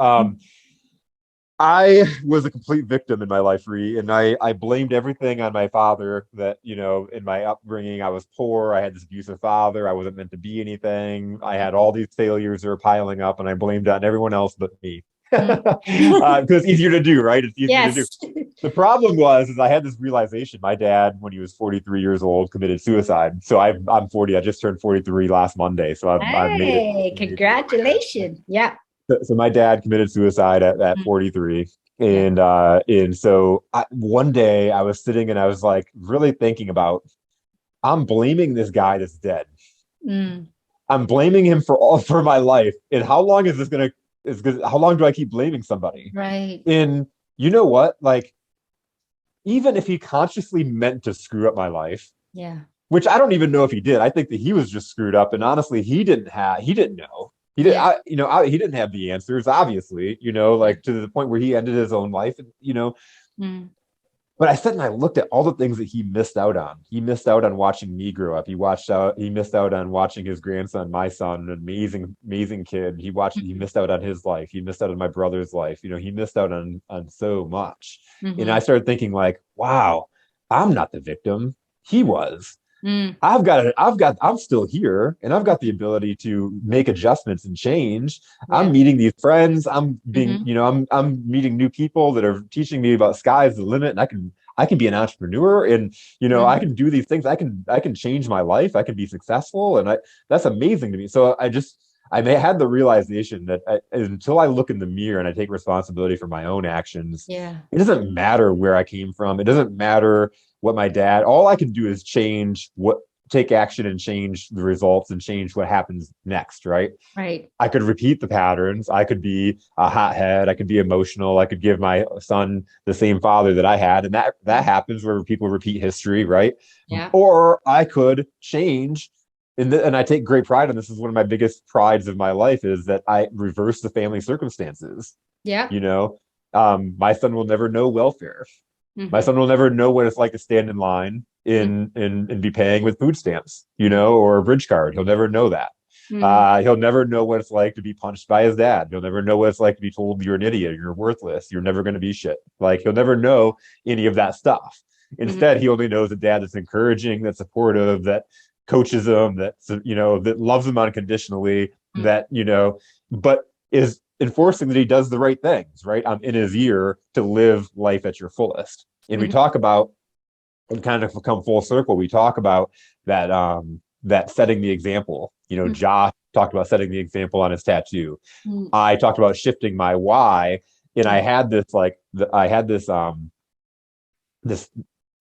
I was a complete victim in my life, Ree, and I blamed everything on my father. That in my upbringing, I was poor. I had this abusive father. I wasn't meant to be anything. I had all these failures that were piling up, and I blamed it on everyone else but me. Because it's easier to do, right? It's easier to do. Yes. The problem is I had this realization. My dad, when he was 43 years old, committed suicide. So I'm 40. I just turned 43 last Monday. So I've made it Hey, major in my head. congratulations. Yeah. So my dad committed suicide at 43. Yeah. And so one day I was sitting and I was like really thinking about, I'm blaming this guy that's dead. Mm, I'm blaming him for my life. And how long is this gonna is gonna how long do I keep blaming somebody? right. And you know what? Like, even if he consciously meant to screw up my life, Yeah. which I don't even know if he did. I think that he was just screwed up, and honestly, he didn't know. He did, Yeah. he didn't have the answers, obviously, Yeah. like to the point where he ended his own life, Mm, But I sat and I looked at all the things that he missed out on. He missed out on watching me grow up. He missed out on watching his grandson, my son, an amazing, amazing kid. He mhm, missed out on his life. He missed out on my brother's life. He missed out on so much. And I mhm, started thinking like, wow, I'm not the victim. He was. mm, I'm still here and I've got the ability to make adjustments and change. I'm yeah. meeting these friends. Mhm, I'm meeting new people that are teaching me about sky's the limit and I can be an entrepreneur and, I mhm, can do these things. I can change my life. I can be successful. And that's amazing to me. So I had the realization that until I look in the mirror and I take responsibility for my own actions, Yeah. it doesn't matter where I came from. It doesn't matter what my dad, all I can do is take action and change the results and change what happens next, right? Right. I could repeat the patterns. I could be a hothead. I could be emotional. I could give my son the same father that I had. And that happens where people repeat history, right? Yeah. Or I could change. And I take great pride in this. Is one of my biggest prides of my life is that I reverse the family circumstances. Yeah. You know, my son will never know welfare. My Mm-hmm. son will never know what it's like to stand in line and be paying with food stamps, or a bridge card. He'll never know that. Mm-hmm. He'll never know what it's like to be punched by his dad. He'll never know what it's like to be told you're an idiot, you're worthless, you're never going to be shit. Like he'll never know any of that stuff. Mm-hmm. Instead, he only knows a dad that's encouraging, that's supportive, that coaches him, that loves him unconditionally, but is enforcing that he does the right things, right? I'm in his ear to live life at your fullest. And we Mm-hmm. talk about, and kind of come full circle, we talk about that setting the example. Josh talked about setting the example on his tattoo. Mm-hmm. I talked about shifting my why, and Yeah. I had this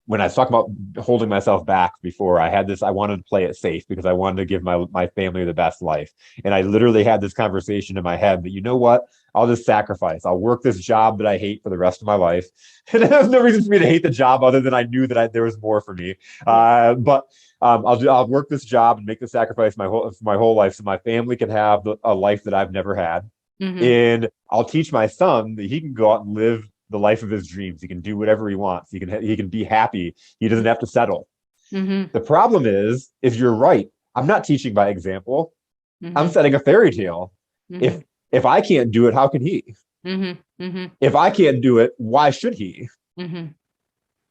when I was talking about holding myself back before, I wanted to play it safe because I wanted to give my family the best life. And I literally had this conversation in my head that, you know what? I'll just sacrifice. I'll work this job that I hate for the rest of my life. And there's no reason for me to hate the job other than I knew that there was more for me. Yeah. But I'll work this job and make the sacrifice my whole life so my family can have a life that I've never had. Mm-hmm. And I'll teach my son that he can go out and live the life of his dreams. He can do whatever he wants. He can be happy. He doesn't have to settle. Mm-hmm. The problem is you're right. I'm not teaching by example. I'm Mm-hmm. setting a fairy tale. Mm-hmm. If I can't do it, how can he? Mm-hmm. Mm-hmm. If I can't do it, why should he? Mm-hmm.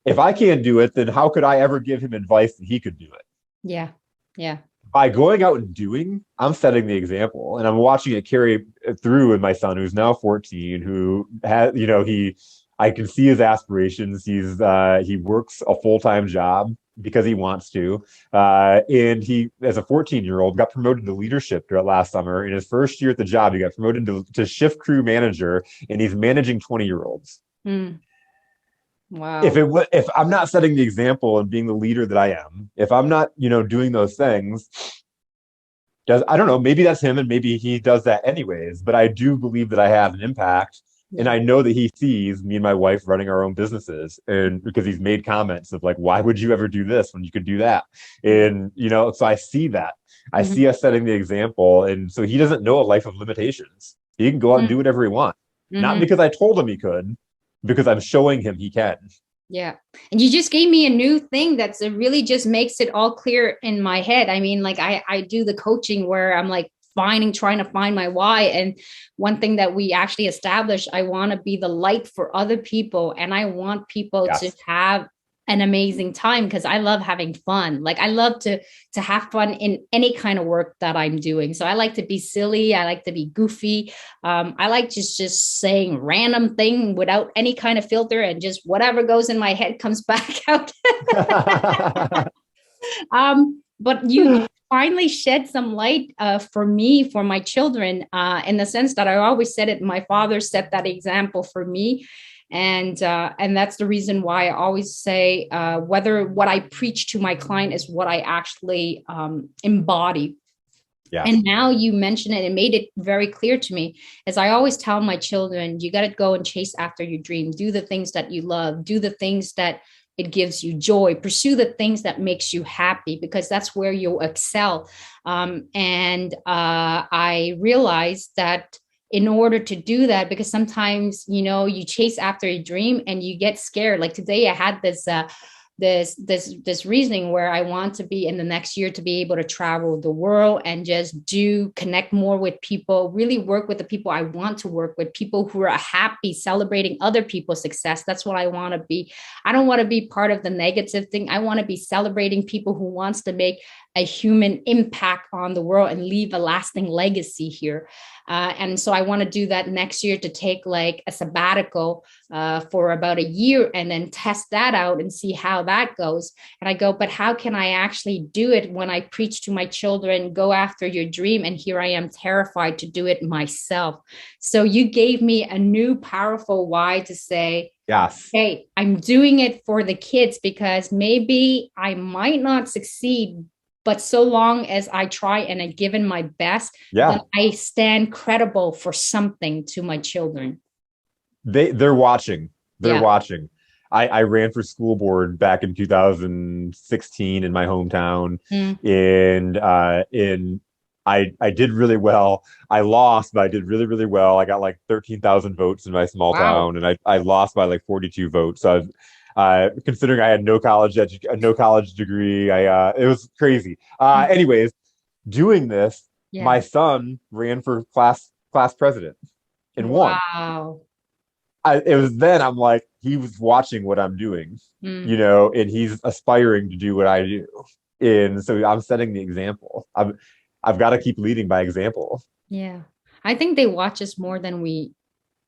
If I can't do it, then how could I ever give him advice that he could do it? Yeah. Yeah. By going out and doing, I'm setting the example, and I'm watching it carry through with my son, who's now 14, who has, I can see his aspirations. He works a full-time job because he wants to, and he, as a 14-year-old, got promoted to leadership last summer. In his first year at the job, he got promoted to shift crew manager, and he's managing 20-year-olds. Mm. Wow. If I'm not setting the example and being the leader that I am, if I'm not, doing those things, I don't know, maybe that's him and maybe he does that anyways, but I do believe that I have an impact. And Yeah. I know that he sees me and my wife running our own businesses, and because he's made comments of like, why would you ever do this when you could do that? And, so I see that. I Mm-hmm. see us setting the example. And so he doesn't know a life of limitations. He can go out and do whatever he wants. Not Mm-hmm. because I told him he could, because I'm showing him he can. Yeah. And you just gave me a new thing that's it really just makes it all clear in my head. I mean, like I do the coaching where I'm like trying to find my why. And one thing that we actually established, I want to be the light for other people. And I want people to Yes. have an amazing time because I love having fun. Like I love to have fun in any kind of work that I'm doing. So I like to be silly. I like to be goofy. I like just saying random thing without any kind of filter and just whatever goes in my head comes back out. But you finally shed some light for me, for my children, in the sense that I always said it. My father set that example for me. And that's the reason why I always say whether what I preach to my client is what I actually embody. Yes. And now you mention it, it made it very clear to me. As I always tell my children, you got to go and chase after your dream. Do the things that you love. Do the things that it gives you joy. Pursue the things that makes you happy because that's where you'll excel. And I realized that in order to do that, because sometimes, you chase after a dream and you get scared. Like today I had this reasoning where I want to be in the next year to be able to travel the world and just connect more with people, really work with the people I want to work with, people who are happy, celebrating other people's success. That's what I want to be. I don't want to be part of the negative thing. I want to be celebrating people who wants to make a human impact on the world and leave a lasting legacy here. And so I want to do that next year, to take like a sabbatical for about a year and then test that out and see how that goes. And I go, but how can I actually do it when I preach to my children, go after your dream? And here I am terrified to do it myself. So you gave me a new powerful why to say, Yes. hey, I'm doing it for the kids because maybe I might not succeed, but so long as I try and I give in my best, then Yeah. I stand credible for something to my children. They're watching. They're Yeah. watching. I ran for school board back in 2016 in my hometown, Mm. and I did really well. I lost, but I did really, really well. I got like 13,000 votes in my small Wow. town, and I lost by like 42 votes. So considering I had no college degree, it was crazy. Mm. Anyways, doing this, Yeah. my son ran for class president and won. Wow. It was then I'm like, he was watching what I'm doing, Mm. and he's aspiring to do what I do. And so I'm setting the example. I've got to keep leading by example. Yeah. I think they watch us more than we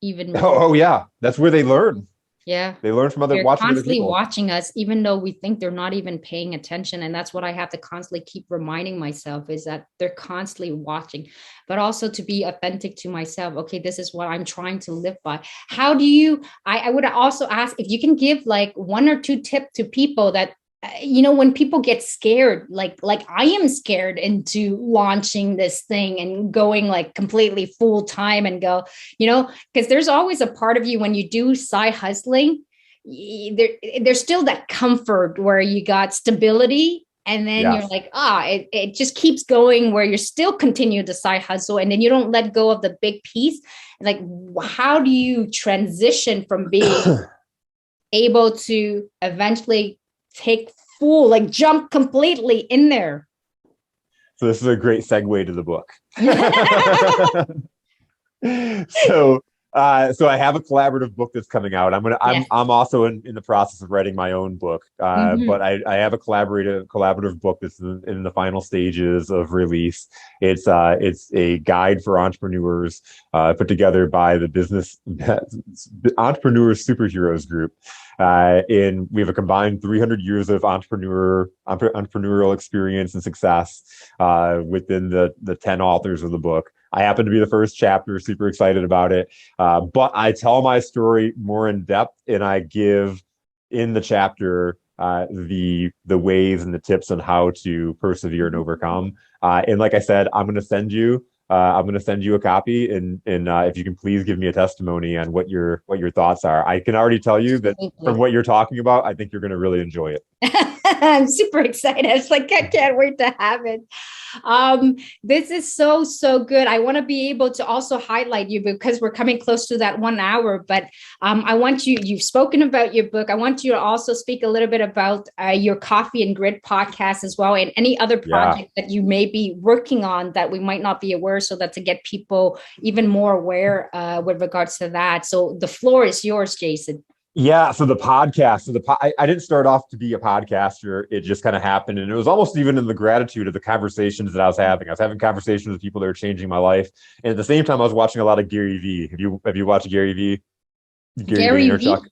even. Oh yeah. That's where they learn. Yeah. They learn from They're watching other constantly people. watching us, even though we think they're not even paying attention. And that's what I have to constantly keep reminding myself is that they're constantly watching, but also to be authentic to myself. Okay, this is what I'm trying to live by. How do you, I would also ask if you can give like one or two tips to people that when people get scared, like I am scared into launching this thing and going like completely full time and go, because there's always a part of you when you do side hustling, there's still that comfort where you got stability. And then you're Yes. like, it just keeps going where you're still continue the side hustle. And then you don't let go of the big piece. Like, how do you transition from being able to eventually take full, like jump completely in there? So this is a great segue to the book. So so I have a collaborative book that's coming out. Yes. I'm also in the process of writing my own book. But Mm-hmm. I have a collaborative book that's in the final stages of release. It's a guide for entrepreneurs put together by the business entrepreneurs superheroes group. And we have a combined 300 years of entrepreneurial experience and success within the 10 authors of the book. I happen to be the first chapter, super excited about it. But I tell my story more in depth, and I give in the chapter the ways and the tips on how to persevere and overcome. And like I said, I'm going to send you. I'm going to send you a copy, and if you can please give me a testimony on what your thoughts are. I can already tell you that from what you're talking about, I think you're going to really enjoy it. I'm super excited. It's like, I can't wait to have it. This is so good. I want to be able to also highlight you because we're coming close to that 1 hour, but I want you've spoken about your book. I want you to also speak a little bit about your Coffee and Grit podcast as well, and any other project that you may be working on that we might not be aware, so that to get people even more aware with regards to that. So the floor is yours, Jason. Yeah, so the podcast, I didn't start off to be a podcaster. It just kind of happened, and it was almost even in the gratitude of the conversations that I was having. I was having conversations with people that are changing my life, and at the same time, I was watching a lot of Gary Vee. Have you watched Gary Vee? Gary Vaynerchuk. Vee.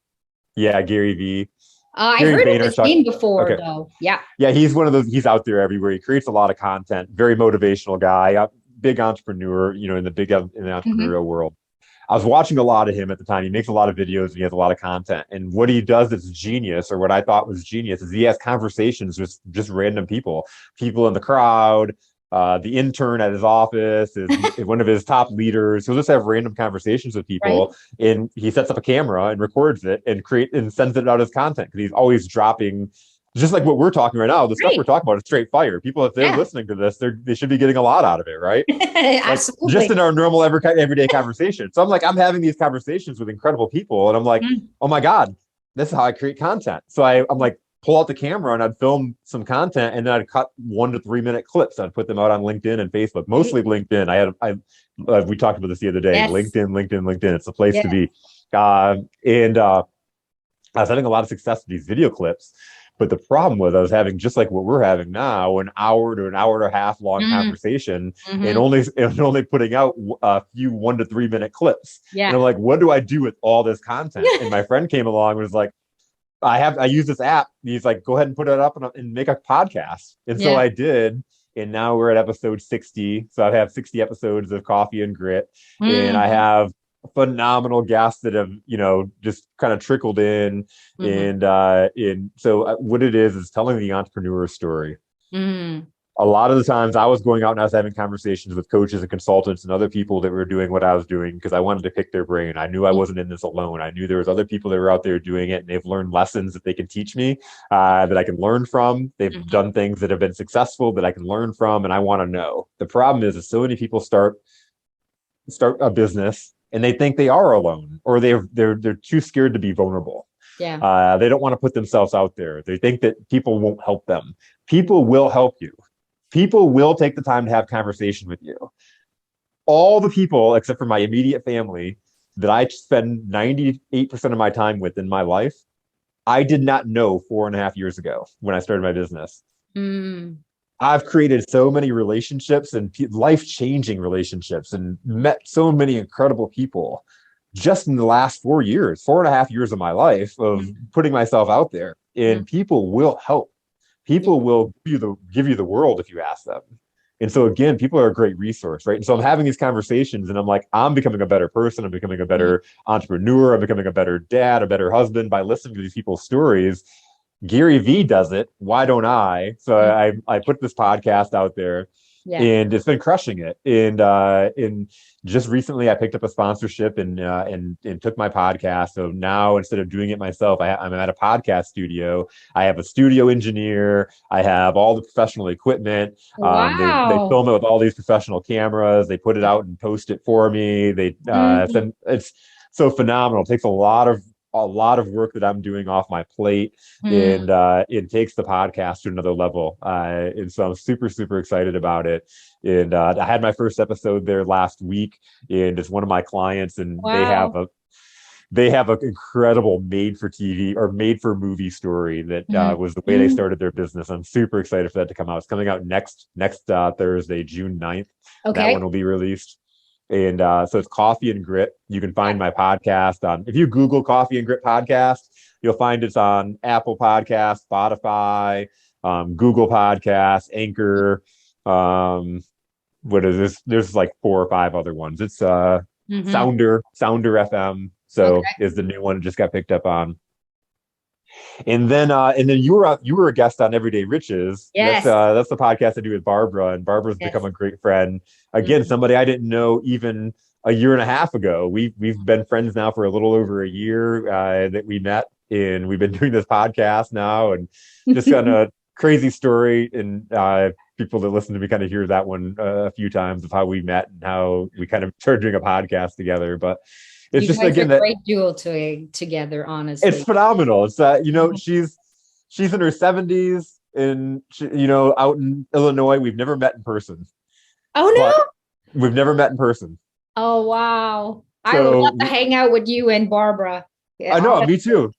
Yeah, Gary Vee. I Gary heard of his Vaynerchuk. name before, Okay. though. Yeah. Yeah, he's one of those. He's out there everywhere. He creates a lot of content. Very motivational guy. Big entrepreneur. In the Mm-hmm. entrepreneurial world. I was watching a lot of him at the time. He makes a lot of videos and he has a lot of content. And what he does that's genius, or what I thought was genius, is he has conversations with just random people in the crowd. The intern at his office is one of his top leaders. He'll just have random conversations with Right. people, and he sets up a camera and records it and sends it out as content because he's always dropping. Just like what we're talking right now, the stuff we're Right. talking about is straight fire. People, if they're Yeah. listening to this, they should be getting a lot out of it, right? Like just Absolutely. in our normal everyday conversation. So I'm having these conversations with incredible people, and I'm like, Mm. oh my God, this is how I create content. So I'm like, pull out the camera and I'd film some content, and then I'd cut 1 to 3 minute clips. I'd put them out on LinkedIn and Facebook, mostly LinkedIn. We talked about this the other day. Yes. LinkedIn. It's the place to Yeah. be. And I was having a lot of success with these video clips. But the problem was I was having, just like what we're having now, an hour to an hour and a half long conversation, and Mm-hmm. only putting out a few 1 to 3 minute clips. And Yeah. I'm like, what do I do with all this content? And my friend came along and was like, I use this app. He's like, go ahead and put it up and make a podcast. And so Yeah. I did. And now we're at episode 60. So I have 60 episodes of Coffee and Grit. And I Mm-hmm. have phenomenal guests that have, just kind of trickled in. Mm-hmm. And so what it is telling the entrepreneur story. Mm-hmm. A lot of the times I was going out and I was having conversations with coaches and consultants and other people that were doing what I was doing because I wanted to pick their brain. I knew I wasn't in this alone. I knew there was other people that were out there doing it and they've learned lessons that they can teach me, that I can learn from. They've Mm-hmm. done things that have been successful that I can learn from, and I want to know. The problem is so many people start a business and they think they are alone, or they're too scared to be vulnerable. Yeah. They don't want to put themselves out there. They think that people won't help them. People will help you. People will take the time to have conversation with you. All the people, except for my immediate family, that I spend 98% of my time with in my life, I did not know 4.5 years ago when I started my business. Mm. I've created so many relationships and life-changing relationships and met so many incredible people just in the last 4 years, 4.5 years of my life of putting myself out there. Mm. And people will help. Yeah. People will give you the world if you ask them. And so again, people are a great resource, right? And so I'm having these conversations and I'm like, I'm becoming a better person. I'm becoming a Mm. better entrepreneur. I'm becoming a better dad, a better husband by listening to these people's stories. Gary Vee does it. Why don't I? So Mm. I put this podcast out there Yeah. and it's been crushing it. And just recently I picked up a sponsorship and took my podcast. So now instead of doing it myself, I'm at a podcast studio. I have a studio engineer. I have all the professional equipment. They Wow. film it with all these professional cameras. They put it out and post it for me. They Mm. send it's so phenomenal. It takes a lot of work that I'm doing off my plate, Mm. and it takes the podcast to another level. And so I'm super, super excited about it. And I had my first episode there last week, and it's one of my clients, and Wow. they have an incredible made for TV or made for movie story that Mm. was the way they Mm. started their business. I'm super excited for that to come out. It's coming out next Thursday, June 9th. That one Okay. will be released. And so it's Coffee and Grit. You can find my podcast on, if you Google Coffee and Grit podcast, you'll find it's on Apple Podcasts, Spotify, Google Podcasts, Anchor. What is this? There's like 4 or 5 other ones. It's Mm-hmm. Sounder FM. So Okay. is the new one that just got picked up on. And then you were a guest on Everyday Riches. That's Yes. uh that's the podcast I do with Barbara, and Barbara's become Yes. a great friend. Again, Mm-hmm. somebody I didn't know even a year and a half ago. We've been friends now for a little over a year that we met, and we've been doing this podcast now, and just got a crazy story. And people that listen to me kind of hear that one a few times of how we met and how we kind of started doing a podcast together. But it's You just guys are again that great duo together, it's honestly. phenomenal. It's Mhm. she's in her 70s and out in Illinois. We've never met in person, Oh but no. we've never met in person. Oh wow. I would love to So hang out with you and Barbara. Yeah, I know, me honestly. too.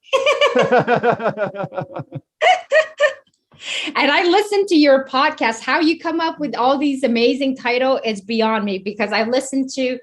And I listened to your podcast. How you come up with all these amazing titles is beyond me, because I listened to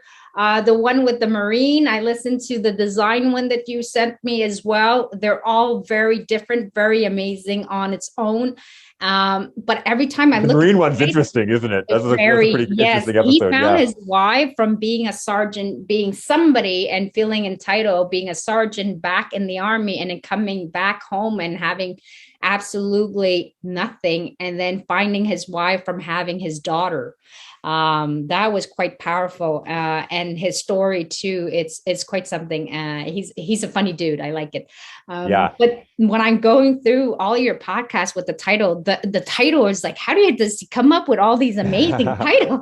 the one with the Marine. I listened to the design one that you sent me as well. They're all very different, very amazing on its own. But every time I The look at Marine the one's title, interesting, isn't it? That's it's a very, pretty yes. interesting He episode. found Yeah. his wife from being a sergeant, being somebody and feeling entitled, being a sergeant back in the army, and then coming back home and having absolutely nothing, and then finding his wife from having his daughter. That was quite powerful. And his story too, it's quite something. He's a funny dude. I like it. Yeah. But when I'm going through all your podcasts with the title, the title is like, how do you just come up with all these amazing titles?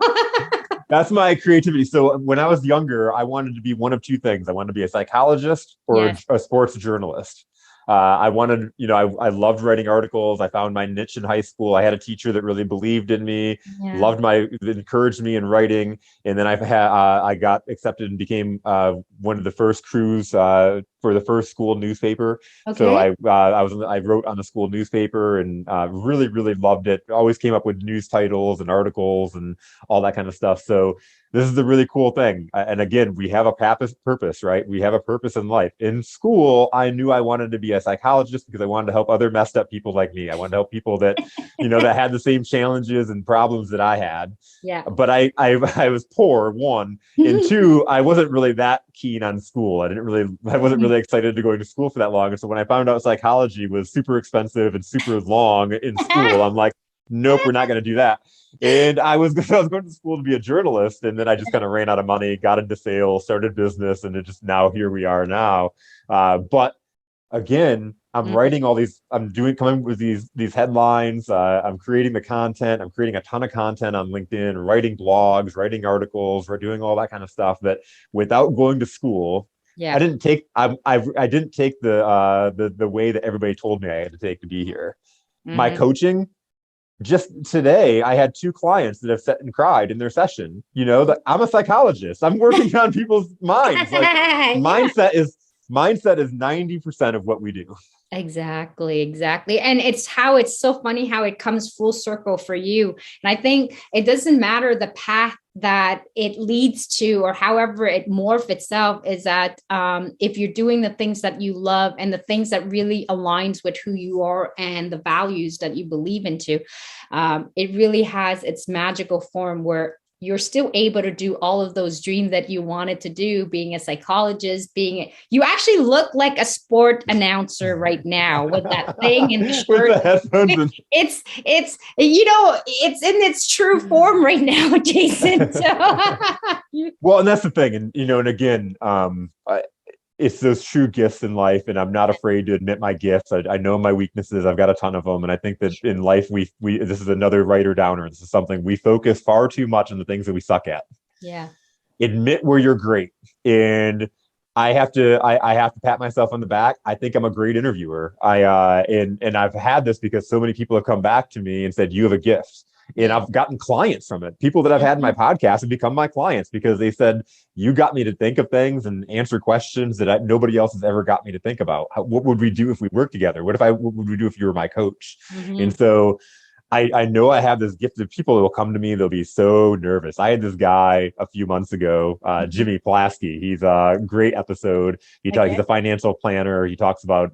That's my creativity. So when I was younger, I wanted to be one of two things. I wanted to be a psychologist or Yes. a sports journalist. I wanted, I loved writing articles. I found my niche in high school. I had a teacher that really believed in me, Yeah. encouraged me in writing. And then I got accepted and became one of the first crews for the first school newspaper. So Okay. I wrote on the school newspaper and really really loved it. Always came up with news titles and articles and all that kind of stuff. So this is the really cool thing. And again, we have a purpose, right? We have a purpose in life. In school, I knew I wanted to be a psychologist because I wanted to help other messed up people like me. I wanted to help people that, that had the same challenges and problems that I had. Yeah. But I was poor, one, and two, I wasn't really that keen on school. I wasn't really excited to go to school for that long. And so when I found out psychology was super expensive and super long in school, I'm like, nope, we're not going to do that. And I was I was going to school to be a journalist, and then I just kind of ran out of money, got into sales, started business, and it just now here we are now. But again, I'm writing all these. Coming with these headlines. I'm creating the content. I'm creating a ton of content on LinkedIn, writing blogs, writing articles. We're doing all that kind of stuff. That without going to school, I Yeah. didn't take. I didn't take the way that everybody told me I had to take to be here. My Hmm. coaching, just today I had two clients that have sat and cried in their session. That I'm a psychologist, I'm working on people's minds. Like Yeah. mindset is 90% of what we do. Exactly, exactly. And it's so funny how it comes full circle for you. And I think it doesn't matter the path that it leads to or however it morph itself, is that if you're doing the things that you love and the things that really aligns with who you are and the values that you believe into, it really has its magical form where you're still able to do all of those dreams that you wanted to do, being a psychologist, you actually look like a sport announcer right now with that thing in the With shirt. the headphones and It's in its true form right now, Jason. So well, and that's the thing. And again, it's those true gifts in life, and I'm not afraid to admit my gifts. I know my weaknesses. I've got a ton of them, and I think that in life we this is another writer downer. This is something we focus far too much on the things that we suck at. yeah. Admit where you're great, and I have to pat myself on the back. I think I'm a great interviewer. And I've had this because so many people have come back to me and said you have a gift. And Yeah. I've gotten clients from it. People that I've had in my podcast have become my clients because they said, you got me to think of things and answer questions that nobody else has ever got me to think about. What would we do if we worked together? What would we do if you were my coach? Mm-hmm. And so I know I have this gift of people that will come to me. They'll be so nervous. I had this guy a few months ago, Mm-hmm. Jimmy Plasky. He's a great episode. He's Okay. a financial planner. He talks about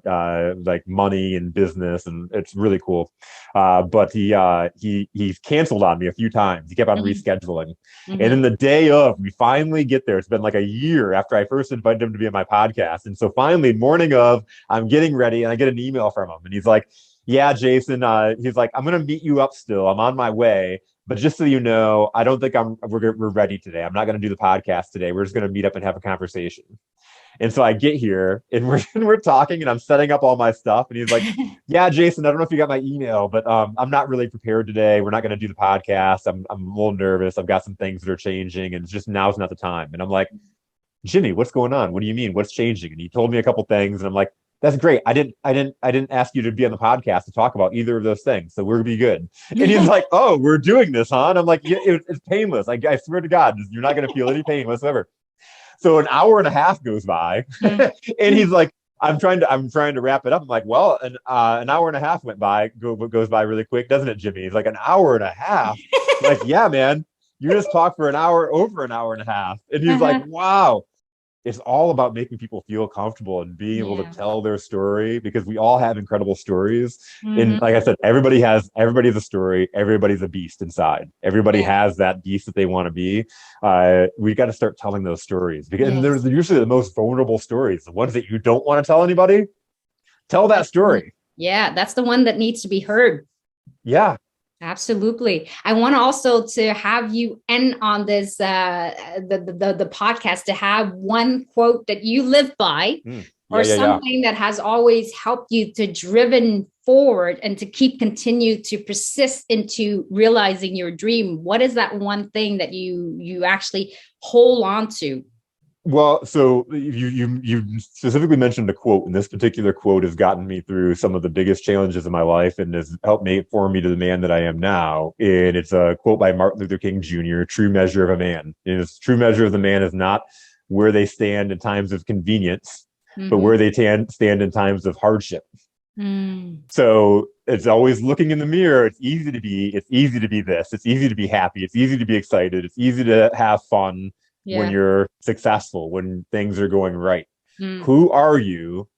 like money and business, and it's really cool. But he's canceled on me a few times. He kept on Mm-hmm. rescheduling, and Mm-hmm. then the day of, we finally get there. It's been like a year after I first invited him to be on my podcast, and so finally, morning of, I'm getting ready, and I get an email from him, and he's like, yeah, Jason. He's like, I'm gonna meet you up still. I'm on my way, but just so you know, I don't think we're ready today. I'm not gonna do the podcast today. We're just gonna meet up and have a conversation. And so I get here and we're talking and I'm setting up all my stuff. And he's like, yeah, Jason, I don't know if you got my email, but I'm not really prepared today. We're not going to do the podcast. I'm a little nervous. I've got some things that are changing, and it's just now's not the time. And I'm like, Jimmy, what's going on? What do you mean? What's changing? And he told me a couple things, and I'm like, that's great. I didn't ask you to be on the podcast to talk about either of those things, so we're gonna be good. And he's like, oh, we're doing this, huh? And I'm like, yeah, it's painless. I swear to God, you're not gonna feel any pain whatsoever. So an hour and a half goes by, and he's like, I'm trying to wrap it up. I'm like, well, an hour and a half goes by really quick, doesn't it, Jimmy? He's like, an hour and a half. I'm like, yeah, man, you just talked for over an hour and a half. And he's like, Uh-huh. wow, it's all about making people feel comfortable and being able to Yeah. tell their story, because we all have incredible stories. And Mm-hmm. like I said, everybody's a story. Everybody's a beast inside. Everybody Yeah. has that beast that they want to be. We got to start telling those stories, because and Yes. there's usually the most vulnerable stories, the ones that you don't want to tell anybody. Tell that That's the one. story. Yeah, that's the one that needs to be heard. Yeah. Absolutely. I want also to have you end on this the podcast to have one quote that you live by, Yeah, or yeah, yeah. something that has always helped you to driven forward and to continue to persist into realizing your dream. What is that one thing that you actually hold on to? Well, so you specifically mentioned a quote, and this particular quote has gotten me through some of the biggest challenges in my life and has helped form me to the man that I am now. And it's a quote by Martin Luther King Jr., true measure of a man. And his true measure of the man is not where they stand in times of convenience, but Mm-hmm. where they stand in times of hardship. Mm. So it's always looking in the mirror. It's easy to be this. It's easy to be happy. It's easy to be excited. It's easy to have fun when Yeah. you're successful, when things are going right. Mm. Who are you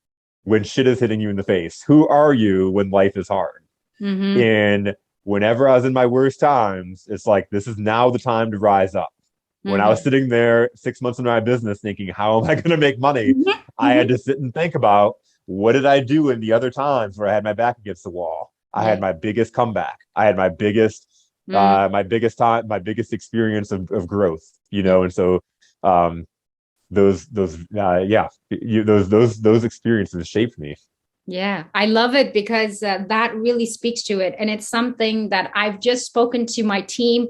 when shit is hitting you in the face? Who are you when life is hard? Mm-hmm. And whenever I was in my worst times, it's like, this is now the time to rise up. When I was Mm-hmm. sitting there 6 months into my business thinking, how am I going to make money? I had Mm-hmm. to sit and think about, what did I do in the other times where I had my back against the wall? I had Yeah. my biggest comeback. I had Mm. my biggest time, my biggest experience of growth, Yeah. And so, um, yeah, those experiences shaped me. Yeah, I love it because that really speaks to it. And it's something that I've just spoken to my team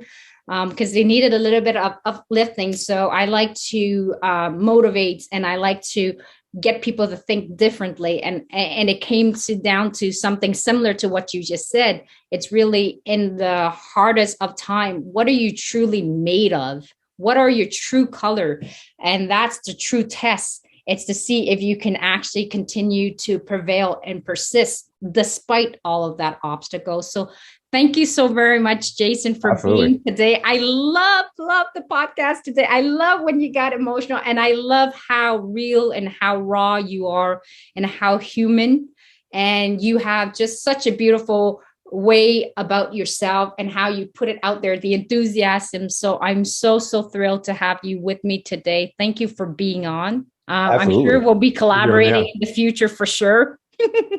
because they needed a little bit of uplifting. So I like to motivate and I like to get people to think differently. And it came down to something similar to what you just said. It's really in the hardest of time. What are you truly made of? What are your true color? And that's the true test. It's to see if you can actually continue to prevail and persist despite all of that obstacle. So thank you so very much, Jason, for Absolutely. being today. I love the podcast today. I love when you got emotional and I love how real and how raw you are and how human. And you have just such a beautiful way about yourself and how you put it out there, the enthusiasm. So I'm so thrilled to have you with me today. Thank you for being on. I'm sure Absolutely. we'll be Thank you for having me collaborating on. in the future for sure.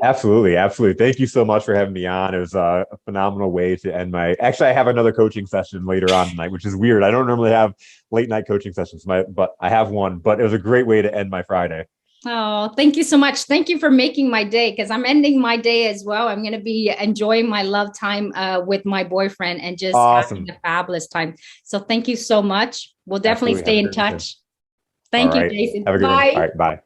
Absolutely, absolutely. Thank you so much for having me on. It was a phenomenal way to end my. Actually, I have another coaching session later on tonight, which is weird. I don't normally have late night coaching sessions, but I have one. But it was a great way to end my Friday. Oh, thank you so much. Thank you for making my day because I'm ending my day as well. I'm going to be enjoying my love time with my boyfriend and just having Awesome. a fabulous time. So thank you so much. We'll definitely Absolutely. Have stay a in great weekend. touch. All Thank you, right. Jason. Have a good one. All Bye. right. Bye.